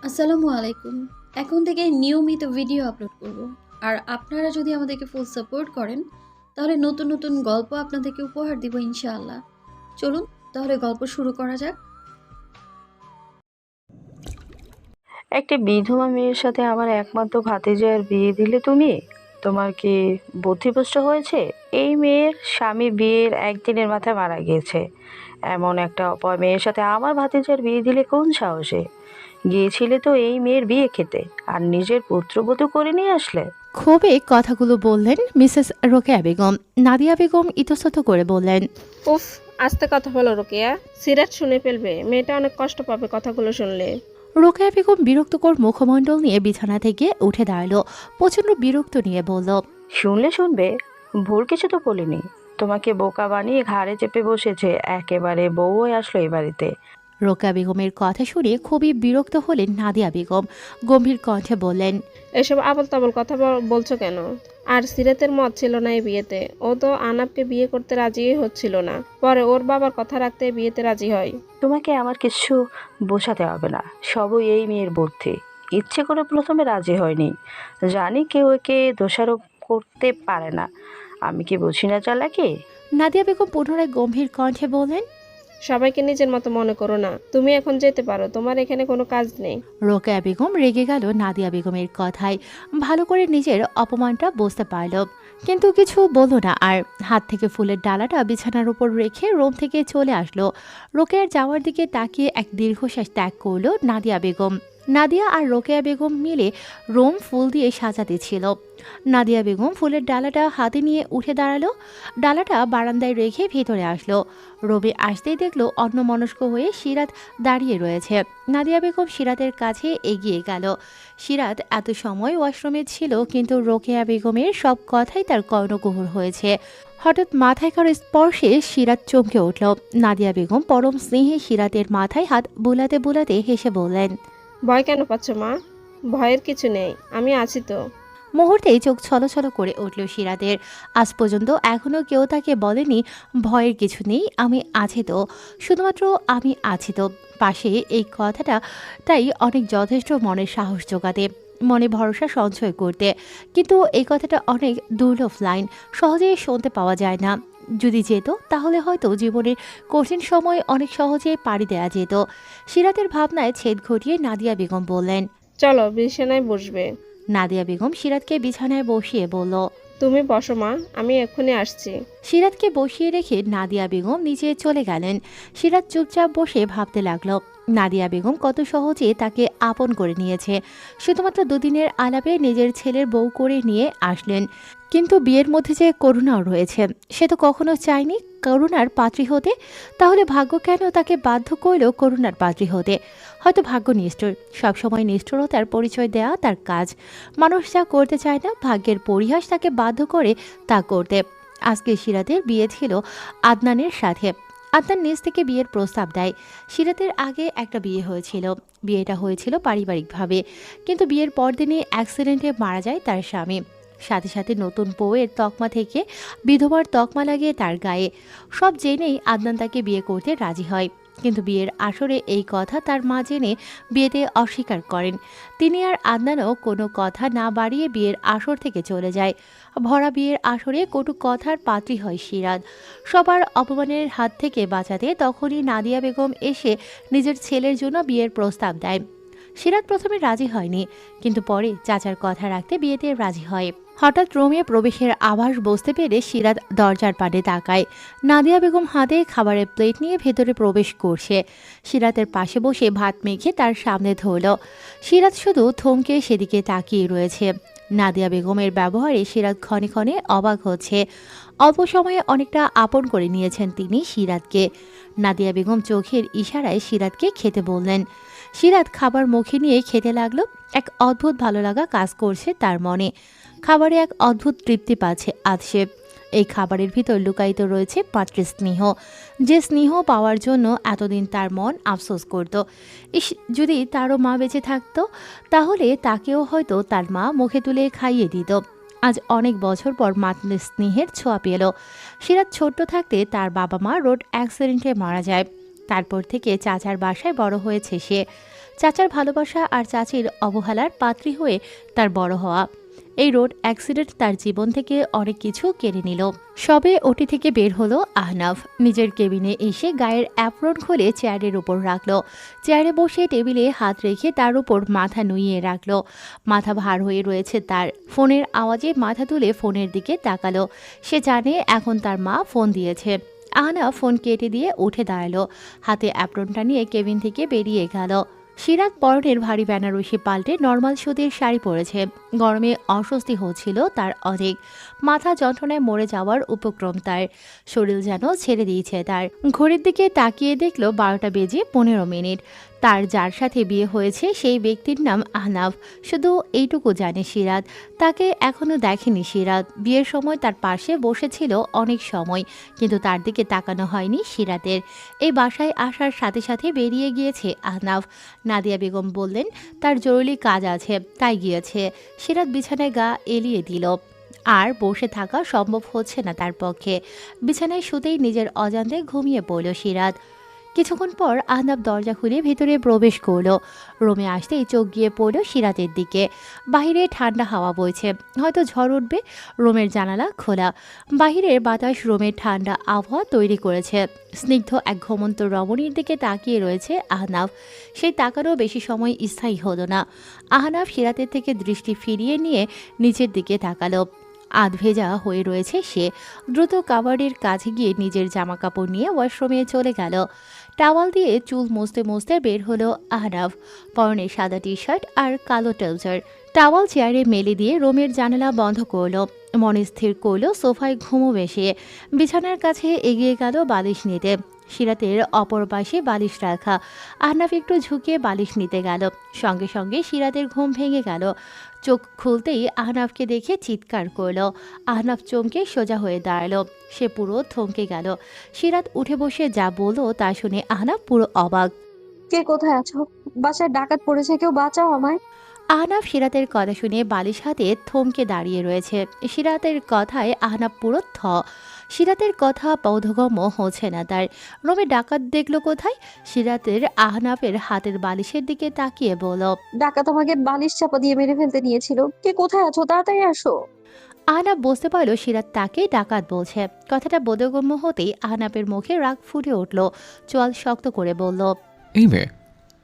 আসসালামু আলাইকুম। এখন থেকে নিয়মিত ভিডিও আপলোড করব। আর আপনারা যদি আমাদেরকে ফুল সাপোর্ট করেন, তাহলে নতুন, নতুন গল্প আপনাদেরকে উপহার দিব ইনশাআল্লাহ। চলুন তাহলে গল্প শুরু করা যাক। একটি বিধবা মেয়ের সাথে আমার একমাত্র ভাতিজার বিয়ে দিলে তুমি? তোমার কি বুদ্ধিভ্রষ্ট হয়েছে? এই মেয়ের স্বামী বিয়ের একদিনের মাথায় মারা গিয়েছে। এমন একটা অপয়া মেয়ের সাথে আমার ভাতিজার বিয়ে দিলে কোন সাহসে? গিয়েছিলে তো এই মেয়ের বিয়ে খেতে, আর নিজের পুত্রবধূ করে নিয়ে আসলে। ক্ষোভে কথাগুলো বললেন মিসেস রোকেয়া বেগম। নাদিয়া বেগম ইতস্তত করে বললেন, উফ, আস্তে কথা বলো রোকেয়া। সিরাত শুনে ফেলবে, মেয়েটা অনেক কষ্ট পাবে কথাগুলো শুনলে। রোকেয়া বেগম বিরক্তকর মুখমণ্ডল নিয়ে বিছানা থেকে উঠে দাঁড়ালো। প্রচন্ড বিরক্ত নিয়ে বলল, শুনলে শুনবে, ভুল কিছু তো বলিনি। তোমাকে বোকা বানিয়ে ঘাড়ে চেপে বসেছে, একেবারে বউ হয়ে আসলো এই বাড়িতে। রোকেয়া বেগমের কথা শুনে খুবই বিরক্ত হলেন নাদিয়া বেগম। গম্ভীর কণ্ঠে বললেন, এসব আবল তাবল কথা বলছো কেন? আর সিরাতের মত ছিল না এই বিয়েতে। ও তো আনাবকে বিয়ে করতে রাজিই হচ্ছিল না, পরে ওর বাবার কথা রাখতে বিয়েতে রাজি হয়। তোমাকে আমার কিছু বোঝাতে হবে না, সবই এই মেয়ের বুদ্ধি। ইচ্ছে করে প্রথমে রাজি হয়নি, জানি কেউ একে দোষারোপ করতে পারে না। আমি কি বুঝি না চালাকি? নাদিয়া বেগম পুনরায় গম্ভীর কণ্ঠে বললেন। সবাইকে নিজের মতো মনে করো না, তুমি এখন যেতে পারো, তোমার এখানে কোনো কাজ নেই। রোকেয়া বেগম রেগে গেল নাদিয়া বেগমের কথায়। ভালো করে নিজের অপমানটা বুঝতে পারল, কিন্তু কিছু বলল না। আর হাত থেকে ফুলের ডালাটা বিছানার উপর রেখে রুম থেকে চলে আসলো। রোকেয়ার যাওয়ার দিকে তাকিয়ে এক দীর্ঘশ্বাস ত্যাগ করলো নাদিয়া বেগম। নাদিয়া আর রোকেয়া বেগম মিলে রুম ফুল দিয়ে সাজাতে ছিল। নাদিয়া বেগম ফুলের ডালাটা হাতে নিয়ে উঠে দাঁড়ালো। ডালাটা বারান্দায় রেখে ভেতরে আসলো। রবি আসতেই দেখলো অন্যমনস্ক হয়ে সিরাত দাঁড়িয়ে রয়েছে। নাদিয়া বেগম সিরাতের কাছে এগিয়ে গেল। সিরাত এত সময় ওয়াশরুমে ছিল, কিন্তু রোকেয়া বেগমের সব কথাই তার কর্ণকুহর হয়েছে। হঠাৎ মাথায় কারো স্পর্শে সিরাত চমকে উঠল। নাদিয়া বেগম পরম স্নেহে সিরাতের মাথায় হাত বুলাতে বুলাতে হেসে বললেন, ভয় কেন পাচ্ছ মা? ভয়ের কিছু নেই, আমি আছি তো। মুহূর্তেই চোখ ছলছল করে উঠল সিরাতের। আজ পর্যন্ত এখনো কেউ তাকে বলেনি ভয়ের কিছু নেই, আমি আছি তো, শুধুমাত্র আমি আছি তো পাশে। এই কথাটা তাই অনেক যথেষ্ট মনের সাহস জোগাতে, মনে ভরসা সঞ্চয় করতে। কিন্তু এই কথাটা অনেক দুর্লভ লাইন, সহজেই শুনতে পাওয়া যায় না। যদি যেত তাহলে হয়তো জীবনের কঠিন সময় অনেক সহজে পাড়ি দেওয়া যেত। সিরাতের ভাবনায় ছেদ ঘটিয়ে নাদিয়া বেগম বললেন। চলো বিছানায় বসবে। নাদিয়া বেগম সিরাতকে বিছানায় বসিয়ে বলল। তুমি বসো মা, আমি এক্ষুনি আসছি। সিরাতকে বসিয়ে রেখে নাদিয়া বেগম নিচে চলে গেলেন। সিরাত চুপচাপ বসে ভাবতে লাগলো, নাদিয়া বেগম কত সহজে তাকে আপন করে নিয়েছে। শুধুমাত্র দুদিনের আলাপে নিজের ছেলের বউ করে নিয়ে আসলেন। কিন্তু বিয়ের মধ্যে যে করুণাও রয়েছে, সে তো কখনো চায়নি করুণার পাত্রী হতে। তাহলে ভাগ্য কেন তাকে বাধ্য করল করুণার পাত্রী হতে? হয়তো ভাগ্য নিষ্ঠুর, সবসময় নিষ্ঠুরতার পরিচয় দেয়া তার কাজ। মানুষ যা করতে চায় না, ভাগ্যের পরিহাস তাকে বাধ্য করে তা করতে। আজকে সিরাতের বিয়ে ছিল আদনানের সাথে। আদনান নিজ থেকে বিয়ের প্রস্তাব দেয়। সিরাতের আগে একটা বিয়ে হয়েছিল, বিয়েটা হয়েছিল পারিবারিকভাবে। কিন্তু বিয়ের পরদিনই অ্যাক্সিডেন্টে মারা যায় তার স্বামী। সাথে সাথে নতুন বউয়ের তকমা থেকে বিধবার তকমা লাগে তার গায়ে। সব জেনেই আদনান তাকে বিয়ে করতে রাজি হয়। কিন্তু বিয়ের আসরে এই কথা তার মা জেনে বিয়েতে অস্বীকার করেন। তিনি আর আদনানও কোনো কথা না বাড়িয়ে বিয়ের আসর থেকে চলে যায়। ভরা বিয়ের আসরে কটু কথার পাত্রী হয় সিরাত। সবার অপমানের হাত থেকে বাঁচাতে তখনই নাদিয়া বেগম এসে নিজের ছেলের জন্য বিয়ের প্রস্তাব দেয়। সিরাত প্রথমে রাজি হয়নি, কিন্তু পরে চাচার কথা রাখতে বিয়েতে রাজি হয়। হঠাৎ রুমে প্রবেশের আভাস বুঝতে পেরে সিরাত দরজার পানে তাকায়। নাদিয়া বেগম হাতে খাবারের প্লেট নিয়ে ভেতরে প্রবেশ করছে। সিরাতের পাশে বসে ভাত মেখে তার সামনে ধরল। সিরাত শুধু থমকে সেদিকে তাকিয়ে রয়েছে। নাদিয়া বেগমের ব্যবহারে সিরাত ক্ষণে ক্ষণে অবাক হচ্ছে। অল্প সময়ে অনেকটা আপন করে নিয়েছেন তিনি সিরাতকে। নাদিয়া বেগম চোখের ইশারায় সিরাতকে খেতে বললেন। সিরাত খাবার মুখে নিয়ে খেতে লাগলো। এক অদ্ভুত ভালো লাগা কাজ করছে তার মনে। খাবারে এক অদ্ভুত তৃপ্তি পাচ্ছে আজ সে। এই খাবারের ভিতর লুকায়িত রয়েছে পাত্রের স্নেহ, যে স্নেহ পাওয়ার জন্য এতদিন তার মন আফসোস করত। ইস, যদি তারও মা বেঁচে থাকতো, তাহলে তাকেও হয়তো তার মা মুখে তুলে খাইয়ে দিত। আজ অনেক বছর পর মাতৃ স্নেহের ছোঁয়া পেল। সিরাত ছোট্ট থাকতে তার বাবা মা রোড অ্যাক্সিডেন্টে মারা যায়। তারপর থেকে চাচার বাসায় বড় হয়েছে সে। চাচার ভালোবাসা আর চাচির অবহেলার পাত্রী হয়ে তার বড় হওয়া। এই রোড অ্যাক্সিডেন্ট তার জীবন থেকে অনেক কিছু কেড়ে নিল। সবে ওটি থেকে বের হলো আহনাফ। নিজের কেবিনে এসে গায়ের অ্যাপ্রন খুলে চেয়ারের উপর রাখলো। চেয়ারে বসে টেবিলে হাত রেখে তার উপর মাথা নুইয়ে রাখলো। মাথা ভার হয়ে রয়েছে তার। ফোনের আওয়াজে মাথা তুলে ফোনের দিকে তাকালো। সে জানে এখন তার মা ফোন দিয়েছে। আহনাফ ফোন কেটে দিয়ে উঠে দাঁড়ালো। হাতে অ্যাপ্রনটা নিয়ে কেবিন থেকে বেরিয়ে গেল। সিরাত পরনের ভারী বেনারসি পাল্টে নর্মাল সুতির শাড়ি পরেছে। গরমে অস্বস্তি হচ্ছিল তার অনেক। মাথা যন্ত্রণায় মরে যাওয়ার উপক্রম তার। শরীর যেন ছেড়ে দিয়েছে তার। ঘড়ির দিকে তাকিয়ে দেখল 12টা বেজে 15 মিনিট। তার যার সাথে বিয়ে হয়েছে সেই ব্যক্তির নাম আহনাফ। শুধু এইটুকু জানে সিরাত। তাকে এখনো দেখেনি সিরাত। বিয়ের সময় তার পাশে বসেছিল অনেক সময়, কিন্তু তার দিকে তাকানো হয়নি সিরাতের। এই বাসায় আসার সাথে সাথে বেরিয়ে গিয়েছে আহনাফ। নাদিয়া বেগম বললেন তার জরুরি কাজ আছে, তাই গিয়েছে। সিরাত বিছানায় গা এলিয়ে দিল। আর বসে থাকা সম্ভব হচ্ছে না তার পক্ষে। বিছানায় শুতেই নিজের অজান্তে ঘুমিয়ে পড়ল সিরাত। কিছুক্ষণ পর আহনাফ দরজা খুলে ভেতরে প্রবেশ করল। রুমে আসতেই চোখ গিয়ে পড়ল সিরাতের দিকে। বাহিরে ঠান্ডা হাওয়া বইছে, হয়তো ঝড় উঠবে। রুমের জানালা খোলা। বাহিরের বাতাস রুমের ঠান্ডা আবহাওয়া তৈরি করেছে। স্নিগ্ধ এক ঘুমন্ত রমণীর দিকে তাকিয়ে রয়েছে আহনাফ। সেই তাকানো বেশি সময় স্থায়ী হলো না। আহনাফ সিরাতের থেকে দৃষ্টি ফিরিয়ে নিয়ে নিচের দিকে তাকালো। আধ ভেজা হয়ে রয়েছে সে। দ্রুত কাবার্ডের কাছে গিয়ে নিজের জামা কাপড় নিয়ে ওয়াশরুমে চলে গেল। টাওয়াল দিয়ে চুল মুছতে মুছতে বের হলো আহনাফ। পরনে সাদা টি শার্ট আর কালো ট্রাউজার। টাওয়াল চেয়ারে মেলে দিয়ে রুমের জানালা বন্ধ করলো। মনে স্থির করলো সোফায় ঘুমো বেশে। বিছানার কাছে এগিয়ে গেল বালিশ নিতে। সিরাতের অপর পাশে বালিশ রাখা। আহনাফ একটু ঝুঁকে বালিশ নিতে গেল। সঙ্গে সঙ্গে সিরাতের ঘুম ভেঙে গেল। চোখ খুলতেই আহনাফকে দেখে চিৎকার করল। আহনাফ চমকে সোজা হয়ে দাঁড়ালো। সে পুরো থমকে গেল। সিরাত উঠে বসে যা বলল তা শুনে আহনাফ পুরো অবাক। কে কোথায় আছো? বাসায় ডাকাত পড়েছে, কেউ বাঁচাও আমায়। আহনাফ সিরাতের কথা শুনে বালিশ হাতে থমকে দাঁড়িয়ে রয়েছে। সিরাতের কথায় আহনাফ পুরো সিরাতের কথা বোধগম্য হচ্ছে না তার। রুমে ডাকাত দেখলো কোথায়? সিরাতের আহনাফের হাতের বালিশের দিকে তাকিয়ে বলল, ডাকাত আমাকে বালিশ চাপা দিয়ে মেরে ফেলতে নিয়েছিল। কে কোথায় আছো? তাড়াতাড়ি আসো। আহনাফ বুঝতে পারল সিরাত তাকে ডাকাত বলছে। কথাটা বোধগম্য হতেই আহনাফের মুখে রাগ ফুটে উঠল। চোয়াল শক্ত করে বলল, এই মেয়ে,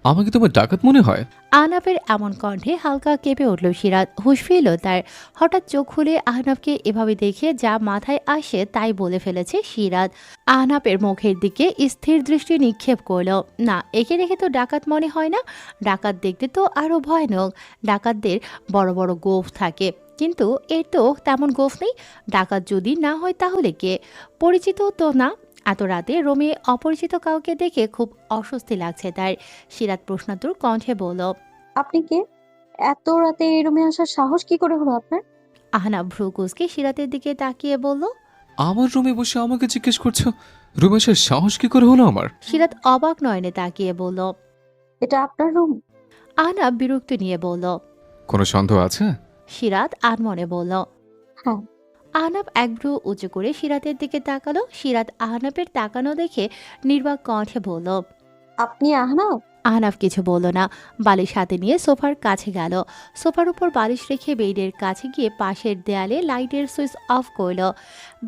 আমাকে তোমার ডাকাত মনে হয়? আহনাফের এমন কণ্ঠে হালকা কেঁপে উঠল সিরাত। হুঁশ ফিরল তার। হঠাৎ চোখ খুলে আহনাফকে এভাবে দেখে যা মাথায় আসে তাই বলে ফেলেছে সিরাত। আহনাফের মুখের দিকে স্থির দৃষ্টি নিক্ষেপ করল। না, একে দেখে তো ডাকাত মনে হয় না। ডাকাত দেখতে তো আরো ভয়ানক। ডাকাতদের বড় বড় গোঁফ থাকে, কিন্তু এর তো তেমন গোঁফ নেই। ডাকাত যদি না হয় তাহলে কে? পরিচিত তো না। এত রাতে রোমে অপরিচিত কাউকে দেখে খুব অস্বস্তি লাগছে তার। সিরাত প্রশ্নাতুর কণ্ঠে বলল, আপনি কে? এত রাতে এই রুমে আসার সাহস কি করে হলো আপনার? আহনাফ ভ্রু কুঁচকে সিরাতের দিকে তাকিয়ে বলল। আমার রুমে বসে আমাকে জিজ্ঞেস করছো রুমে আসার সাহস কি করে হলো আমার? সিরাত অবাক নয়নে তাকিয়ে বলল। এটা আপনার রুম? আহনাফ বিরক্তি নিয়ে বলল। কোনো সন্দেহ আছে? সিরাত আনমনে বলল। হ্যাঁ। আহনাফ এক ভ্রু উঁচু করে সিরাতের দিকে তাকালো। সিরাত আহনাফের তাকানো দেখে নির্বাক কণ্ঠে বলল, আপনি আহনাফ? আহনাফ কিছু বলল না। বালিশ হাতে নিয়ে সোফার কাছে গেল। সোফার উপর বালিশ রেখে বেডের কাছে গিয়ে পাশের দেয়ালে লাইটের সুইচ অফ করল।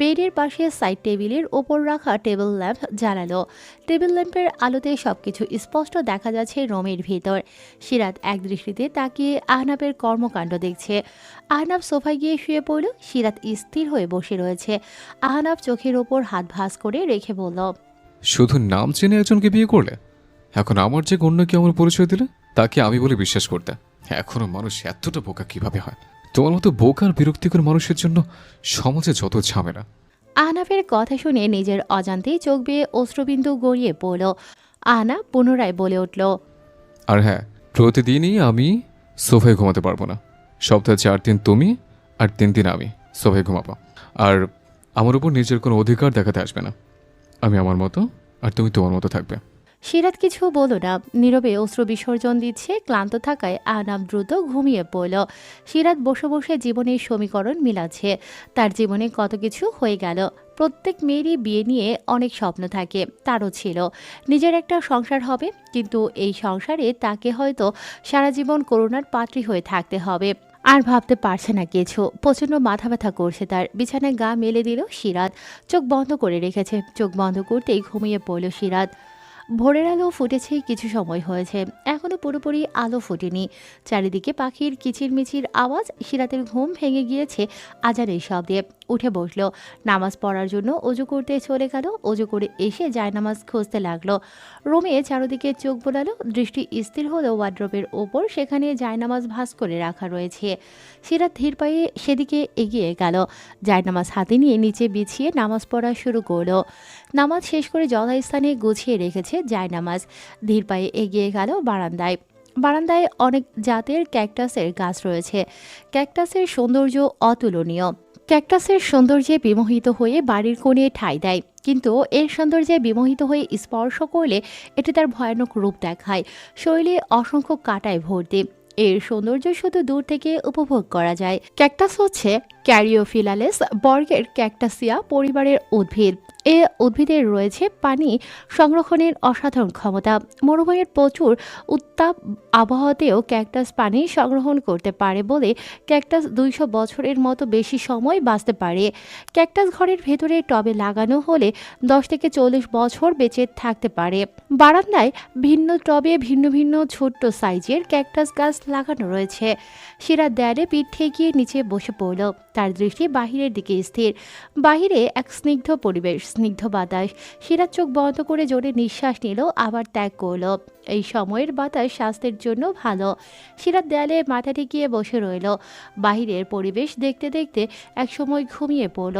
বেডের পাশে সাইড টেবিলের ওপর রাখা টেবিল ল্যাম্প জ্বালালো। টেবিল ল্যাম্পের আলোতে সবকিছু স্পষ্ট দেখা যাচ্ছে রুমের ভিতর। সিরাত এক দৃষ্টিতে তাকিয়ে আহনাফের কর্মকাণ্ড দেখছে। আহনাফ সোফায় গিয়ে শুয়ে পড়ল। সিরাত স্থির হয়ে বসে রয়েছে। আহনাফ চোখের ওপর হাত ভাঁজ করে রেখে বলল, শুধু নাম চেনে একজনকে বিয়ে করলে? এখন আমার যে অন্যকে আমার পরিচয় দিলে তাকে আমি বলে বিশ্বাস করতে? এখনো মানুষ এতটা বোকা কিভাবে হয়? তোমার মতো বোকার বিরক্তিকর মানুষের জন্য সমাজে যত ঝামেলা। আহনাফের কথা শুনে নিজের অজান্তেই চোখ বেয়ে অশ্রুবিন্দু গড়িয়ে পড়ল। আহনাফ পুনরায় বলে উঠল, আর হ্যাঁ, প্রতিদিনই আমি সোফায় ঘুমাতে পারবো না। সপ্তাহে 4 দিন তুমি আর 3 দিন আমি সোফায় ঘুমাবো। আর আমার উপর নিজের কোনো অধিকার দেখাতে আসবে না। আমি আমার মতো আর তুমি তোমার মতো থাকবে। সিরাত কিছু বলল না, নীরবে অশ্রু বিসর্জন দিচ্ছে। ক্লান্ত থাকায় আহনাফ দ্রুত ঘুমিয়ে পড়ল। সিরাত বসে বসে জীবনের সমীকরণ মিলাচ্ছে। তার জীবনে কত কিছু হয়ে গেল। প্রত্যেক মেয়েরই বিয়ে নিয়ে অনেক স্বপ্ন থাকে, তারও ছিল। নিজের একটা সংসার হবে, কিন্তু এই সংসারে তাকে হয়তো সারা জীবন করুণার পাত্রী হয়ে থাকতে হবে। আর ভাবতে পারছে না কিছু। প্রচণ্ড মাথা ব্যথা করছে তার। বিছানায় গা মেলে দিল সিরাত। চোখ বন্ধ করে রেখেছে। চোখ বন্ধ করতেই ঘুমিয়ে পড়ল সিরাত। ভোরের আলো ফুটেছে, কিছু সময় হয়েছে, এখনো পুরোপুরি আলো ফোটেনি। চারিদিকে পাখির কিচিরমিচির আওয়াজ। সিরাতের ঘুম ভেঙে গিয়েছে আজানের শব্দে। উঠে বসলো। নামাজ পড়ার জন্য অজু করতে চলে গেল। অজু করে এসে জায়নামাজ খুঁজতে লাগলো। রুমে চারদিকে চোখ বোলালো। দৃষ্টি স্থির হলো ওয়ার্ড্রোবের ওপর, সেখানে জায়নামাজ ভাঁজ করে রাখা রয়েছে। সিরাত ধীর পায়ে সেদিকে এগিয়ে গেল। জায়নামাজ হাতে নিয়ে নিচে বিছিয়ে নামাজ পড়া শুরু করলো। নামাজ শেষ করে যথাস্থানে গুছিয়ে রেখেছে জায়নামাজ। ধীর পায়ে এগিয়ে গেল বারান্দায়। বারান্দায় অনেক জাতের ক্যাকটাসের গাছ রয়েছে। ক্যাকটাসের সৌন্দর্য অতুলনীয়। ক্যাকটাসের সৌন্দর্যে বিমোহিত হয়ে বাড়ির কোণে ঠাঁই দেয়, কিন্তু এর সৌন্দর্যে বিমোহিত হয়ে স্পর্শ করলে এটি তার ভয়ানক রূপ দেখায়। শরীরে অসংখ্য কাঁটায় ভর্তি। এর সৌন্দর্য শুধু দূর থেকে উপভোগ করা যায়। ক্যাকটাস হচ্ছে ক্যারিওফিলালেস বর্গের ক্যাকটাসিয়া পরিবারের উদ্ভিদ। এ উদ্ভিদের রয়েছে পানি সংরক্ষণের অসাধারণ ক্ষমতা। মরুভূমির প্রচুর উত্তাপ আবহাওয়াতেও ক্যাকটাস পানি সংগ্রহণ করতে পারে বলে ক্যাকটাস 200 বছরের মতো বেশি সময় বাঁচতে পারে। ক্যাকটাস ঘরের ভেতরে টবে লাগানো হলে 10 থেকে 40 বছর বেঁচে থাকতে পারে। বারান্দায় ভিন্ন টবে ভিন্ন ভিন্ন ছোট্ট সাইজের ক্যাকটাস গাছ লাগানো রয়েছে। সিরাত দেয়ালে পিঠ ঠেকিয়ে নিচে বসে পড়ল। তার দৃষ্টি বাহিরের দিকে স্থির। বাহিরে এক স্নিগ্ধ পরিবেশ, স্নিগ্ধ বাতাস। সিরাত চোখ বন্ধ করে জোরে নিঃশ্বাস নিল, আবার ত্যাগ করল। এই সময়ের বাতাস স্বাস্থ্যের জন্য ভালো। সিরাত দেয়ালে মাথা ঠেকিয়ে বসে রইল। বাহিরের পরিবেশ দেখতে দেখতে একসময় ঘুমিয়ে পড়ল।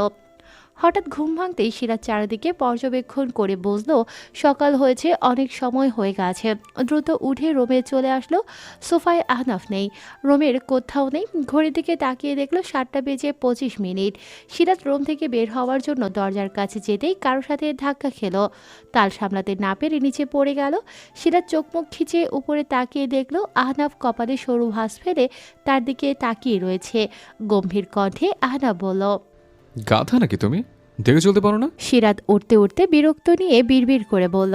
হঠাৎ ঘুম ভাঙতেই সিরাত চারিদিকে পর্যবেক্ষণ করে বুঝলো সকাল হয়েছে, অনেক সময় হয়ে গেছে। দ্রুত উঠে রুমে চলে আসলো। সোফায় আহনাফ নেই, রুমের কোথাও নেই। ঘড়ির দিকে তাকিয়ে দেখলো 7:25। সিরাত রুম থেকে বের হওয়ার জন্য দরজার কাছে যেতেই কারোর সাথে ধাক্কা খেলো। তাল সামলাতে না পেরে নিচে পড়ে গেল। সিরাত চোখ মুখ খিচে উপরে তাকিয়ে দেখলো আহনাফ কপালে সরু ভাঁজ ফেলে তার দিকে তাকিয়ে রয়েছে। গম্ভীর কণ্ঠে আহনাফ বলল, গাধা নাকি তুমি? দেখে চলতে পারো না? সিরাত উঠতে উঠতে বিরক্ত নিয়ে বিড়বিড় করে বলল,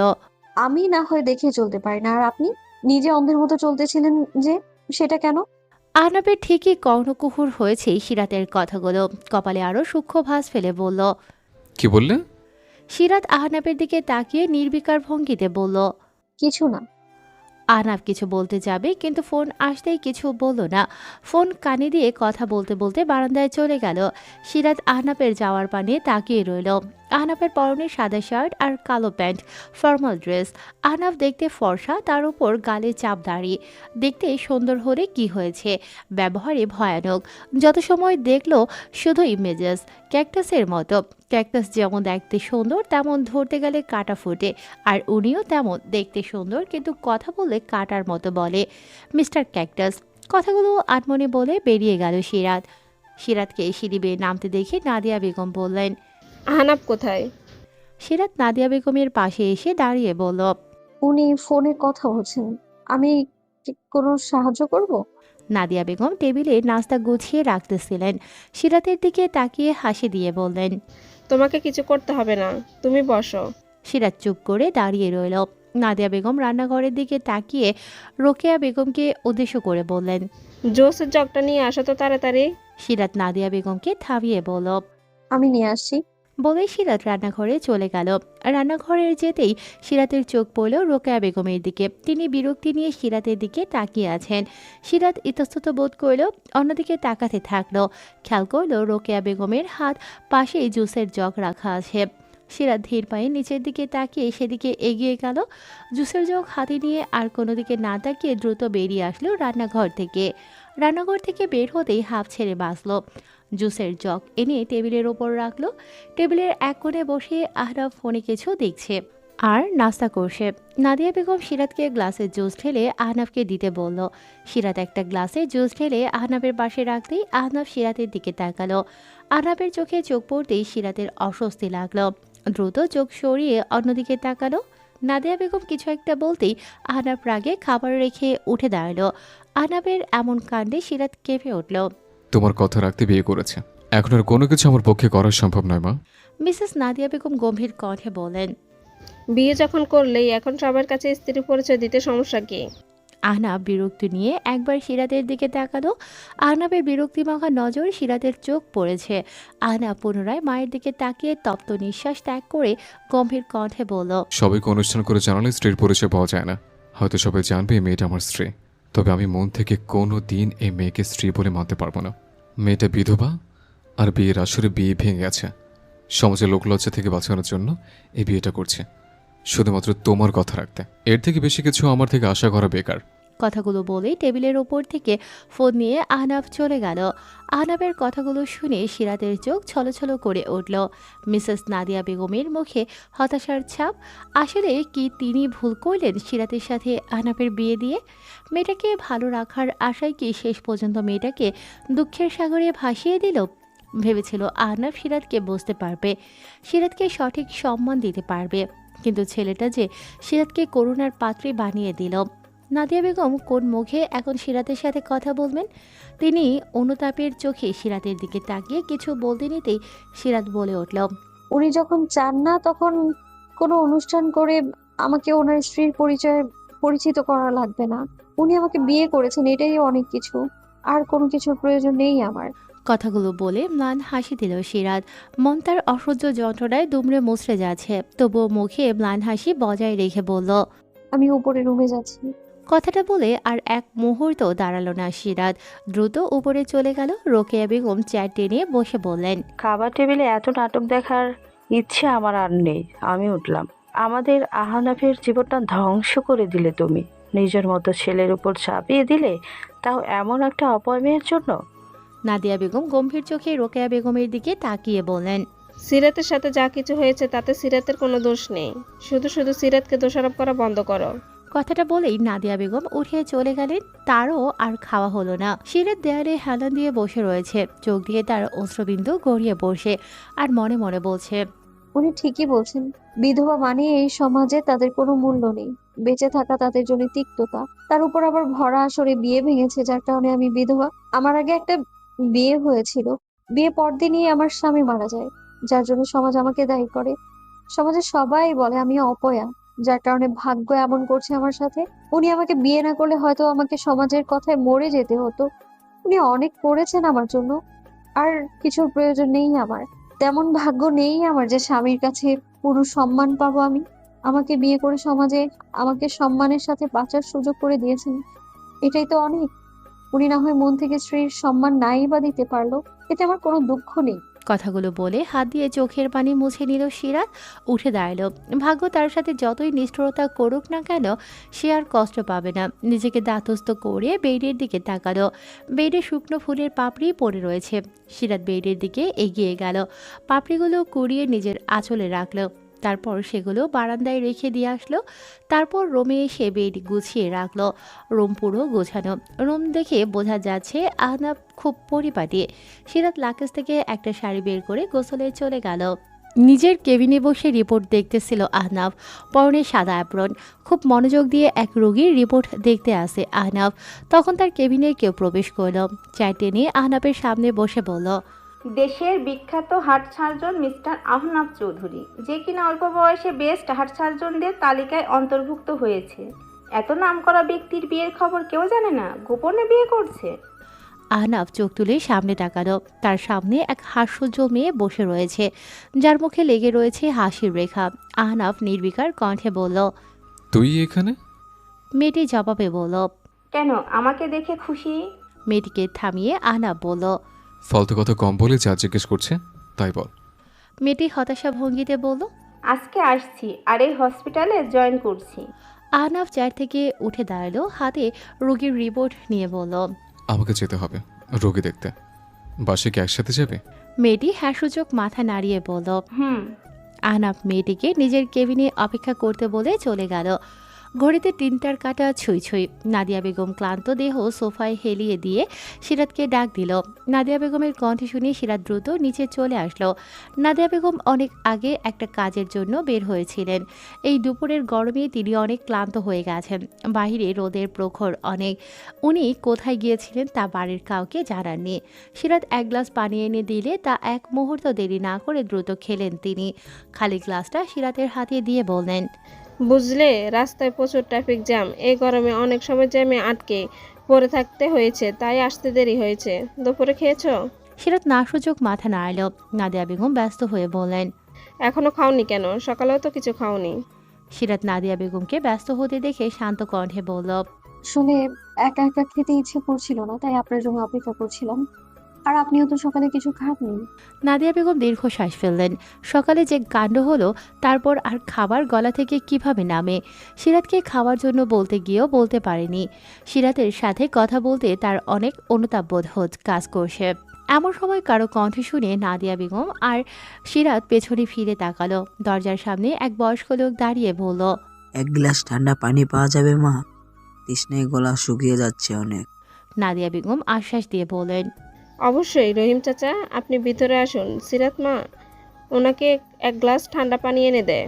আমি না হয় দেখে চলতে পারি না, আর আপনি নিজে অন্ধের মতো চলতেছিলেন যে, সেটা কেন? আহনাফের ঠিকই কর্ণকুহুর হয়েছে সিরাতের কথাগুলো। কপালে আরো সূক্ষ্ম ভাঁজ ফেলে বলল। কি বললে? সিরাত আহনাফের দিকে তাকিয়ে নির্বিকার ভঙ্গিতে বলল, কিছু না। আহনাফ কিছু বলতে যাবে, কিন্তু ফোন আসতেই কিছু বলল না। ফোন কানে দিয়ে কথা বলতে বলতে বারান্দায় চলে গেল। সিরাত আহনাফের যাওয়ার পানে তাকিয়ে রইল। আহনাফের পরনে সাদা শার্ট আর কালো প্যান্ট, ফর্মাল ড্রেস। আহনাফ দেখতে ফর্সা, তার উপর গালে চাপ দাড়ি। দেখতে সুন্দর হলে কি হয়েছে, ব্যবহারে ভয়ানক। যত সময় দেখলো শুধু ইমেজেস, ক্যাকটাসের মতো। ক্যাকটাস যেমন দেখতে সুন্দর, তেমন ধরতে গেলে কাটা ফোটে। আর উনিও তেমন দেখতে সুন্দর, কিন্তু কথা বললে কাটার মতো বলে। Mister cactus. কথাগুলো আনমনে বলে বেরিয়ে গেল সিরাত। সিরাতকে সিঁড়ি বেয়ে নামতে দেখে নাদিয়া বেগম বললেন। আহনাফ কোথায়? সিরাত নাদিয়া বেগমের পাশে এসে দাঁড়িয়ে বলল, উনি ফোনে কথা বলছেন, আমি কি কোনো সাহায্য করব? নাদিয়া বেগম টেবিলে নাস্তা গুছিয়ে রাখতেছিলেন। সিরাতের দিকে তাকিয়ে হাসি দিয়ে বললেন। তোমাকে কিছু করতে হবে না, তুমি বসো। সিরাত চুপ করে দাঁড়িয়ে রইল। নাদিয়া বেগম রান্নাঘরের দিকে তাকিয়ে রোকেয়া বেগমকে উদ্দেশ্য করে বললেন। জোসের জগটা নিয়ে আসো তো তাড়াতাড়ি। সিরাত নাদিয়া বেগমকে থামিয়ে বলল। আমি নিয়ে আসছি। বলে সিরাত রান্নাঘরে চলে গেল। রান্নাঘরে যেতেই সিরাতের চোখ পড়ল রোকেয়া বেগমের দিকে। তিনি বিরক্তি নিয়ে সিরাতের দিকে তাকিয়ে আছেন। সিরাত ইতস্তত বোধ করল, অন্যদিকে তাকাতে থাকলো। খেয়াল করলো রোকেয়া বেগমের হাত পাশেই জুসের জগ রাখা আছে। সিরাত ধীর পায়ে নিচের দিকে তাকিয়ে সেদিকে এগিয়ে গেল। জুসের জগ হাতে নিয়ে আর কোনো দিকে না তাকিয়ে দ্রুত বেরিয়ে আসলো রান্নাঘর থেকে। রান্নাঘর থেকে বের হতেই হাঁপ ছেড়ে বাঁচল। জুসের জগ এনে টেবিলের ওপর রাখলো। টেবিলের এক কোণে বসে আহনাফ ফোনে কিছু দেখছে আর নাস্তা করছে। নাদিয়া বেগম সিরাতকে গ্লাসে জুস ঢেলে আহনাফকে দিতে বলল। সিরাত একটা গ্লাসে জুস ঢেলে আহনাফের পাশে রাখতেই আহনাফ সিরাতের দিকে তাকালো। আহনাফের চোখে চোখ পড়তেই সিরাতের অস্বস্তি লাগলো। দ্রুত চোখ সরিয়ে অন্যদিকে তাকালো। নাদিয়া বেগম কিছু একটা বলতেই আহনাব রাগে খাবার রেখে উঠে দাঁড়ালো। আহনাবের এমন কাণ্ডে সিরাত কেঁপে উঠল। তোমার কথা রাখতে বিয়ে করেছে, এখন আর কোনো কিছু আমার পক্ষে করা সম্ভব নয় মা। মিসেস নাদিয়া বেগম গম্ভীর কণ্ঠে বলেন। বিয়ে যখন করলেই এখন সবার কাছে স্ত্রী পরিচয় দিতে সমস্যা কি? আহনাব বিরক্তি নিয়ে একবার সিরাতের দিকে তাকালো। আহনাবের বিরক্তিমাখা নজর সিরাতের চোখ পড়েছে। আহনাব পুনরায় মায়ের দিকে তাকিয়ে তপ্ত নিঃশ্বাস ত্যাগ করে গম্ভীর কণ্ঠে বলল। সবাইকে অনুষ্ঠান করে জানালে স্ত্রীর পরিচয় পাওয়া যায় না। হয়তো সবাই জানবে এই মেয়েটা আমার স্ত্রী, তবে আমি মন থেকে কোনো দিন এই মেয়েকে স্ত্রী বলে মানতে পারবো না। মেয়েটা বিধবা, আর বিয়ের আসরে বিয়ে ভেঙে গেছে। সমাজে লোকলজ্জা থেকে বাঁচানোর জন্য এই বিয়েটা করছে, শুধুমাত্র তোমার কথা রাখতে। এর থেকে বেশি কিছু আমার থেকে আশা করা বেকার। কথাগুলো বলেই টেবিলের ওপর থেকে ফোন নিয়ে আহনাব চলে গেল। আহনাবের কথাগুলো শুনে সিরাতের চোখ ছলছল করে উঠল। মিসেস নাদিয়া বেগমের মুখে হতাশার ছাপ। আসলে কি তিনি ভুল করলেন সিরাতের সাথে আহনাবের বিয়ে দিয়ে? মেয়েটাকে ভালো রাখার আশায় কি শেষ পর্যন্ত মেয়েটাকে দুঃখের সাগরে ভাসিয়ে দিল? ভেবেছিল আহনাব সিরাতকে বুঝতে পারবে, সিরাতকে সঠিক সম্মান দিতে পারবে, কিন্তু ছেলেটা যে সিরাতকে করুণার পাত্রে বানিয়ে দিল। নাদিয়া বেগম কোন মুখে এখন সিরাতের সাথে কথা বলবেন? তিনি অনুতাপের চোখে সিরাতের দিকে তাকিয়ে কিছু বলতে নিতেই সিরাত বলে উঠল। উনি যখন চান না তখন কোনো অনুষ্ঠান করে আমাকে ওনার স্ত্রীর পরিচয়ে পরিচিত করা লাগবে না। উনি আমাকে বিয়ে করেছেন, এটাই অনেক কিছু। আর কোনো কিছুর প্রয়োজন নেই আমার। কথাগুলো বলে ম্লান হাসি দিল সিরাত। মন তার অসহ্য যন্ত্রণায় দুমড়ে মুচড়ে যাচ্ছে, তবুও মুখে ম্লান হাসি বজায় রেখে বলল। আমি উপরে রুমে যাচ্ছি। কথাটা বলে আর এক মুহূর্ত দাঁড়ালো না সিরাত, দ্রুত উপরে চলে গেল। রোকেয়া বেগম চেয়ার টেনে বসে বললেন। খাবার টেবিলে এত নাটক দেখার ইচ্ছে আমার আর নেই। আমি উঠলাম। আমাদের আহনাফের জীবনটা ধ্বংস করে দিলে তুমি। নিজের মতো ছেলের উপর চাপিয়ে দিলে, তাও এমন একটা অপয় জন্য। নাদিয়া বেগম গম্ভীর চোখে রোকেয়া বেগমের দিকে তাকিয়ে বললেন। সিরাতের সাথে যা কিছু হয়েছে তাতে সিরাতের কোনো দোষ নেই। শুধু শুধু সিরাতকে দোষারোপ করা বন্ধ করো। কথাটা বলেই নাদিয়া বেগম উঠে চলে গেলেন। তারও আর খাওয়া হলো না। সিরাত দেয়ালে হেলান দিয়ে বসে রয়েছে, চোখ দিয়ে তার অশ্রবিন্দু গড়িয়ে বসে, আর মনে মনে বলছে। উনি ঠিকই বলছেন, বিধবা মানে এই সমাজে তাদের কোনো মূল্য নেই। বেঁচে থাকা তাদের জন্য তিক্ততা। তার উপর আবার ভরা আসরে বিয়ে ভেঙেছে, যার কারণে আমি বিধবা। আমার আগে একটা বিয়ে হয়েছিল, বিয়ে পরদিনই আমার স্বামী মারা যায়, যার জন্য সমাজ আমাকে দায়ী করে। সমাজের সবাই বলে আমি অপয়া, যার কারণে ভাগ্য এমন করছে আমার সাথে। উনি আমাকে বিয়ে না করলে হয়তো আমাকে সমাজের কথায় মরে যেতে হতো। উনি অনেক করেছেন আমার জন্য, আর কিছুর প্রয়োজন নেই আমার। তেমন ভাগ্য নেই আমার যে স্বামীর কাছে পুরো সম্মান পাবো আমি। আমাকে বিয়ে করে সমাজে আমাকে সম্মানের সাথে বাঁচার সুযোগ করে দিয়েছেন, এটাই তো অনেক। উনি না হয় মন থেকে স্ত্রীর সম্মান নাই বা দিতে পারলো, এতে আমার কোনো দুঃখ নেই। কথাগুলো বলে হাত দিয়ে চোখের পানি মুছে নিল সিরাত। উঠে দাঁড়ালো। ভাগ্য তার সাথে যতই নিষ্ঠুরতা করুক না কেন, সে আর কষ্ট পাবে না। নিজেকে দাঁতস্থ করে বেডের দিকে তাকালো। বেডে শুকনো ফুলের পাপড়ি পড়ে রয়েছে। সিরাত বেডের দিকে এগিয়ে গেল, পাপড়িগুলো কুড়িয়ে নিজের আঁচলে রাখলো। তারপর সেগুলো বারান্দায় রেখে দিয়ে আসলো। তারপর রুমে এসে বেড গুছিয়ে রাখলো। রুম পুরো গোছানো। রুম দেখে বোঝা যাচ্ছে আহনাব খুব পরিপাটি। সিরাত লাকেজ থেকে একটা শাড়ি বের করে গোসলে চলে গেল। নিজের কেবিনে বসে রিপোর্ট দেখতেছিল আহনাব। পরনে সাদা অ্যাপ্রন। খুব মনোযোগ দিয়ে এক রোগীর রিপোর্ট দেখতে আসে আহনাব। তখন তার কেবিনে কেউ প্রবেশ করল। চায় টেনে আহনাবের সামনে বসে বলল। দেশের বিখ্যাত heart surgeon mister Ahnab Chowdhury, যে কিনা অল্প বয়সে বেস্ট হার্ট সার্জনদের তালিকায় অন্তর্ভুক্ত হয়েছে। এত নামকরা ব্যক্তির বিয়ের খবর কেউ জানে না, গোপনে বিয়ে করছে। আহনাব চোখ তুলে সামনে তাকালো। তার সামনে এক হাস্যোজ্জ্বল মেয়ে বসে রয়েছে, যার মুখে লেগে রয়েছে হাসির রেখা। আহনাব নির্বিকার কণ্ঠে বলল। তুই এখানে? মেয়েটি জবাবে বলল। কেন, আমাকে দেখে খুশি? মেয়েটিকে থামিয়ে আহনাব বলল। ফালতু কথা কম বলে যা জিজ্ঞেস করছে তাই বল। মেয়েটি হতাশা ভঙ্গিতে বলল। আজকে আসছি আর এই হসপিটালে জয়েন করছি। আহনাব চেয়ার থেকে উঠে দাঁড়ালো, হাতে রোগীর রিপোর্ট নিয়ে বলল। আমাকে যেতে হবে রোগী দেখতে। বাসে কি একসাথে যাবে? মেয়েটি হ্যাঁসূচক মাথা নাড়িয়ে বলল। হুম। আহনাব মেয়েটিকে নিজের কেবিনে অপেক্ষা করতে বলে চলে গেল। ঘড়িতে ৩টার কাঁটা ছুঁই ছুঁই। নাদিয়া বেগম ক্লান্ত দেহ সোফায় হেলিয়ে দিয়ে সিরাতকে ডাক দিল। নাদিয়া বেগমের কণ্ঠ শুনে সিরাত দ্রুত নিচে চলে আসলো। নাদিয়া বেগম অনেক আগে একটা কাজের জন্য বের হয়েছিলেন। এই দুপুরের গরমে তিনি অনেক ক্লান্ত হয়ে গেছেন। বাইরে রোদের প্রখর অনেক। উনি কোথায় গিয়েছিলেন তা বাড়ির কাউকে জানাননি। সিরাত এক গ্লাস পানি এনে দিলে তা এক মুহূর্ত দেরি না করে দ্রুত খেলেন তিনি। খালি গ্লাসটা সিরাতের হাতে দিয়ে বললেন, বুঝলে, রাস্তায় প্রচুর ট্রাফিক জ্যাম। এই গরমে অনেক সময় জ্যামে আটকে পড়ে থাকতে হয়েছে, তাই আসতে দেরি হয়েছে। দুপুরে খেয়েছো? সিরাত নাসূচক মাথা নাড়ল। নাদিয়া বেগম ব্যস্ত হয়ে বললেন, এখনো খাওনি কেন? সকালেও তো কিছু খাওনি। সিরাত নাদিয়া বেগমকে ব্যস্ত হতে দেখে শান্ত কণ্ঠে বলল, শুনে একা একা খেতে ইচ্ছে করছিল না, তাই আপনার জন্য অপেক্ষা করছিলাম। আর আপনিও তো সকালে কিছু খাননি। নাদিয়া বেগম দীর্ঘশ্বাস ফেললেন। সকালে যে কাণ্ড হলো তারপর আর খাবার গলা থেকে কিভাবে নামে। সিরাতকে খাওয়ার জন্য বলতে গিয়েও বলতে পারেনি। সিরাতের সাথে কথা বলতে তার অনেক অনুতাপ বোধ কাজ করছে। এমন সময় কারো কণ্ঠ শুনে নাদিয়া বেগম আর সিরাত পেছনে ফিরে তাকালো। দরজার সামনে এক বয়স্ক লোক দাঁড়িয়ে বলল, এক গ্লাস ঠান্ডা পানি পাওয়া যাবে মা? তৃষ্ণায় গলা শুকিয়ে যাচ্ছে অনেক। নাদিয়া বেগম আশ্বাস দিয়ে বললেন, অবশ্যই রহিম চাচা, আপনি ভিতরে আসুন। সিরাত মা ওনাকে এক গ্লাস ঠান্ডা পানি এনে দেয়।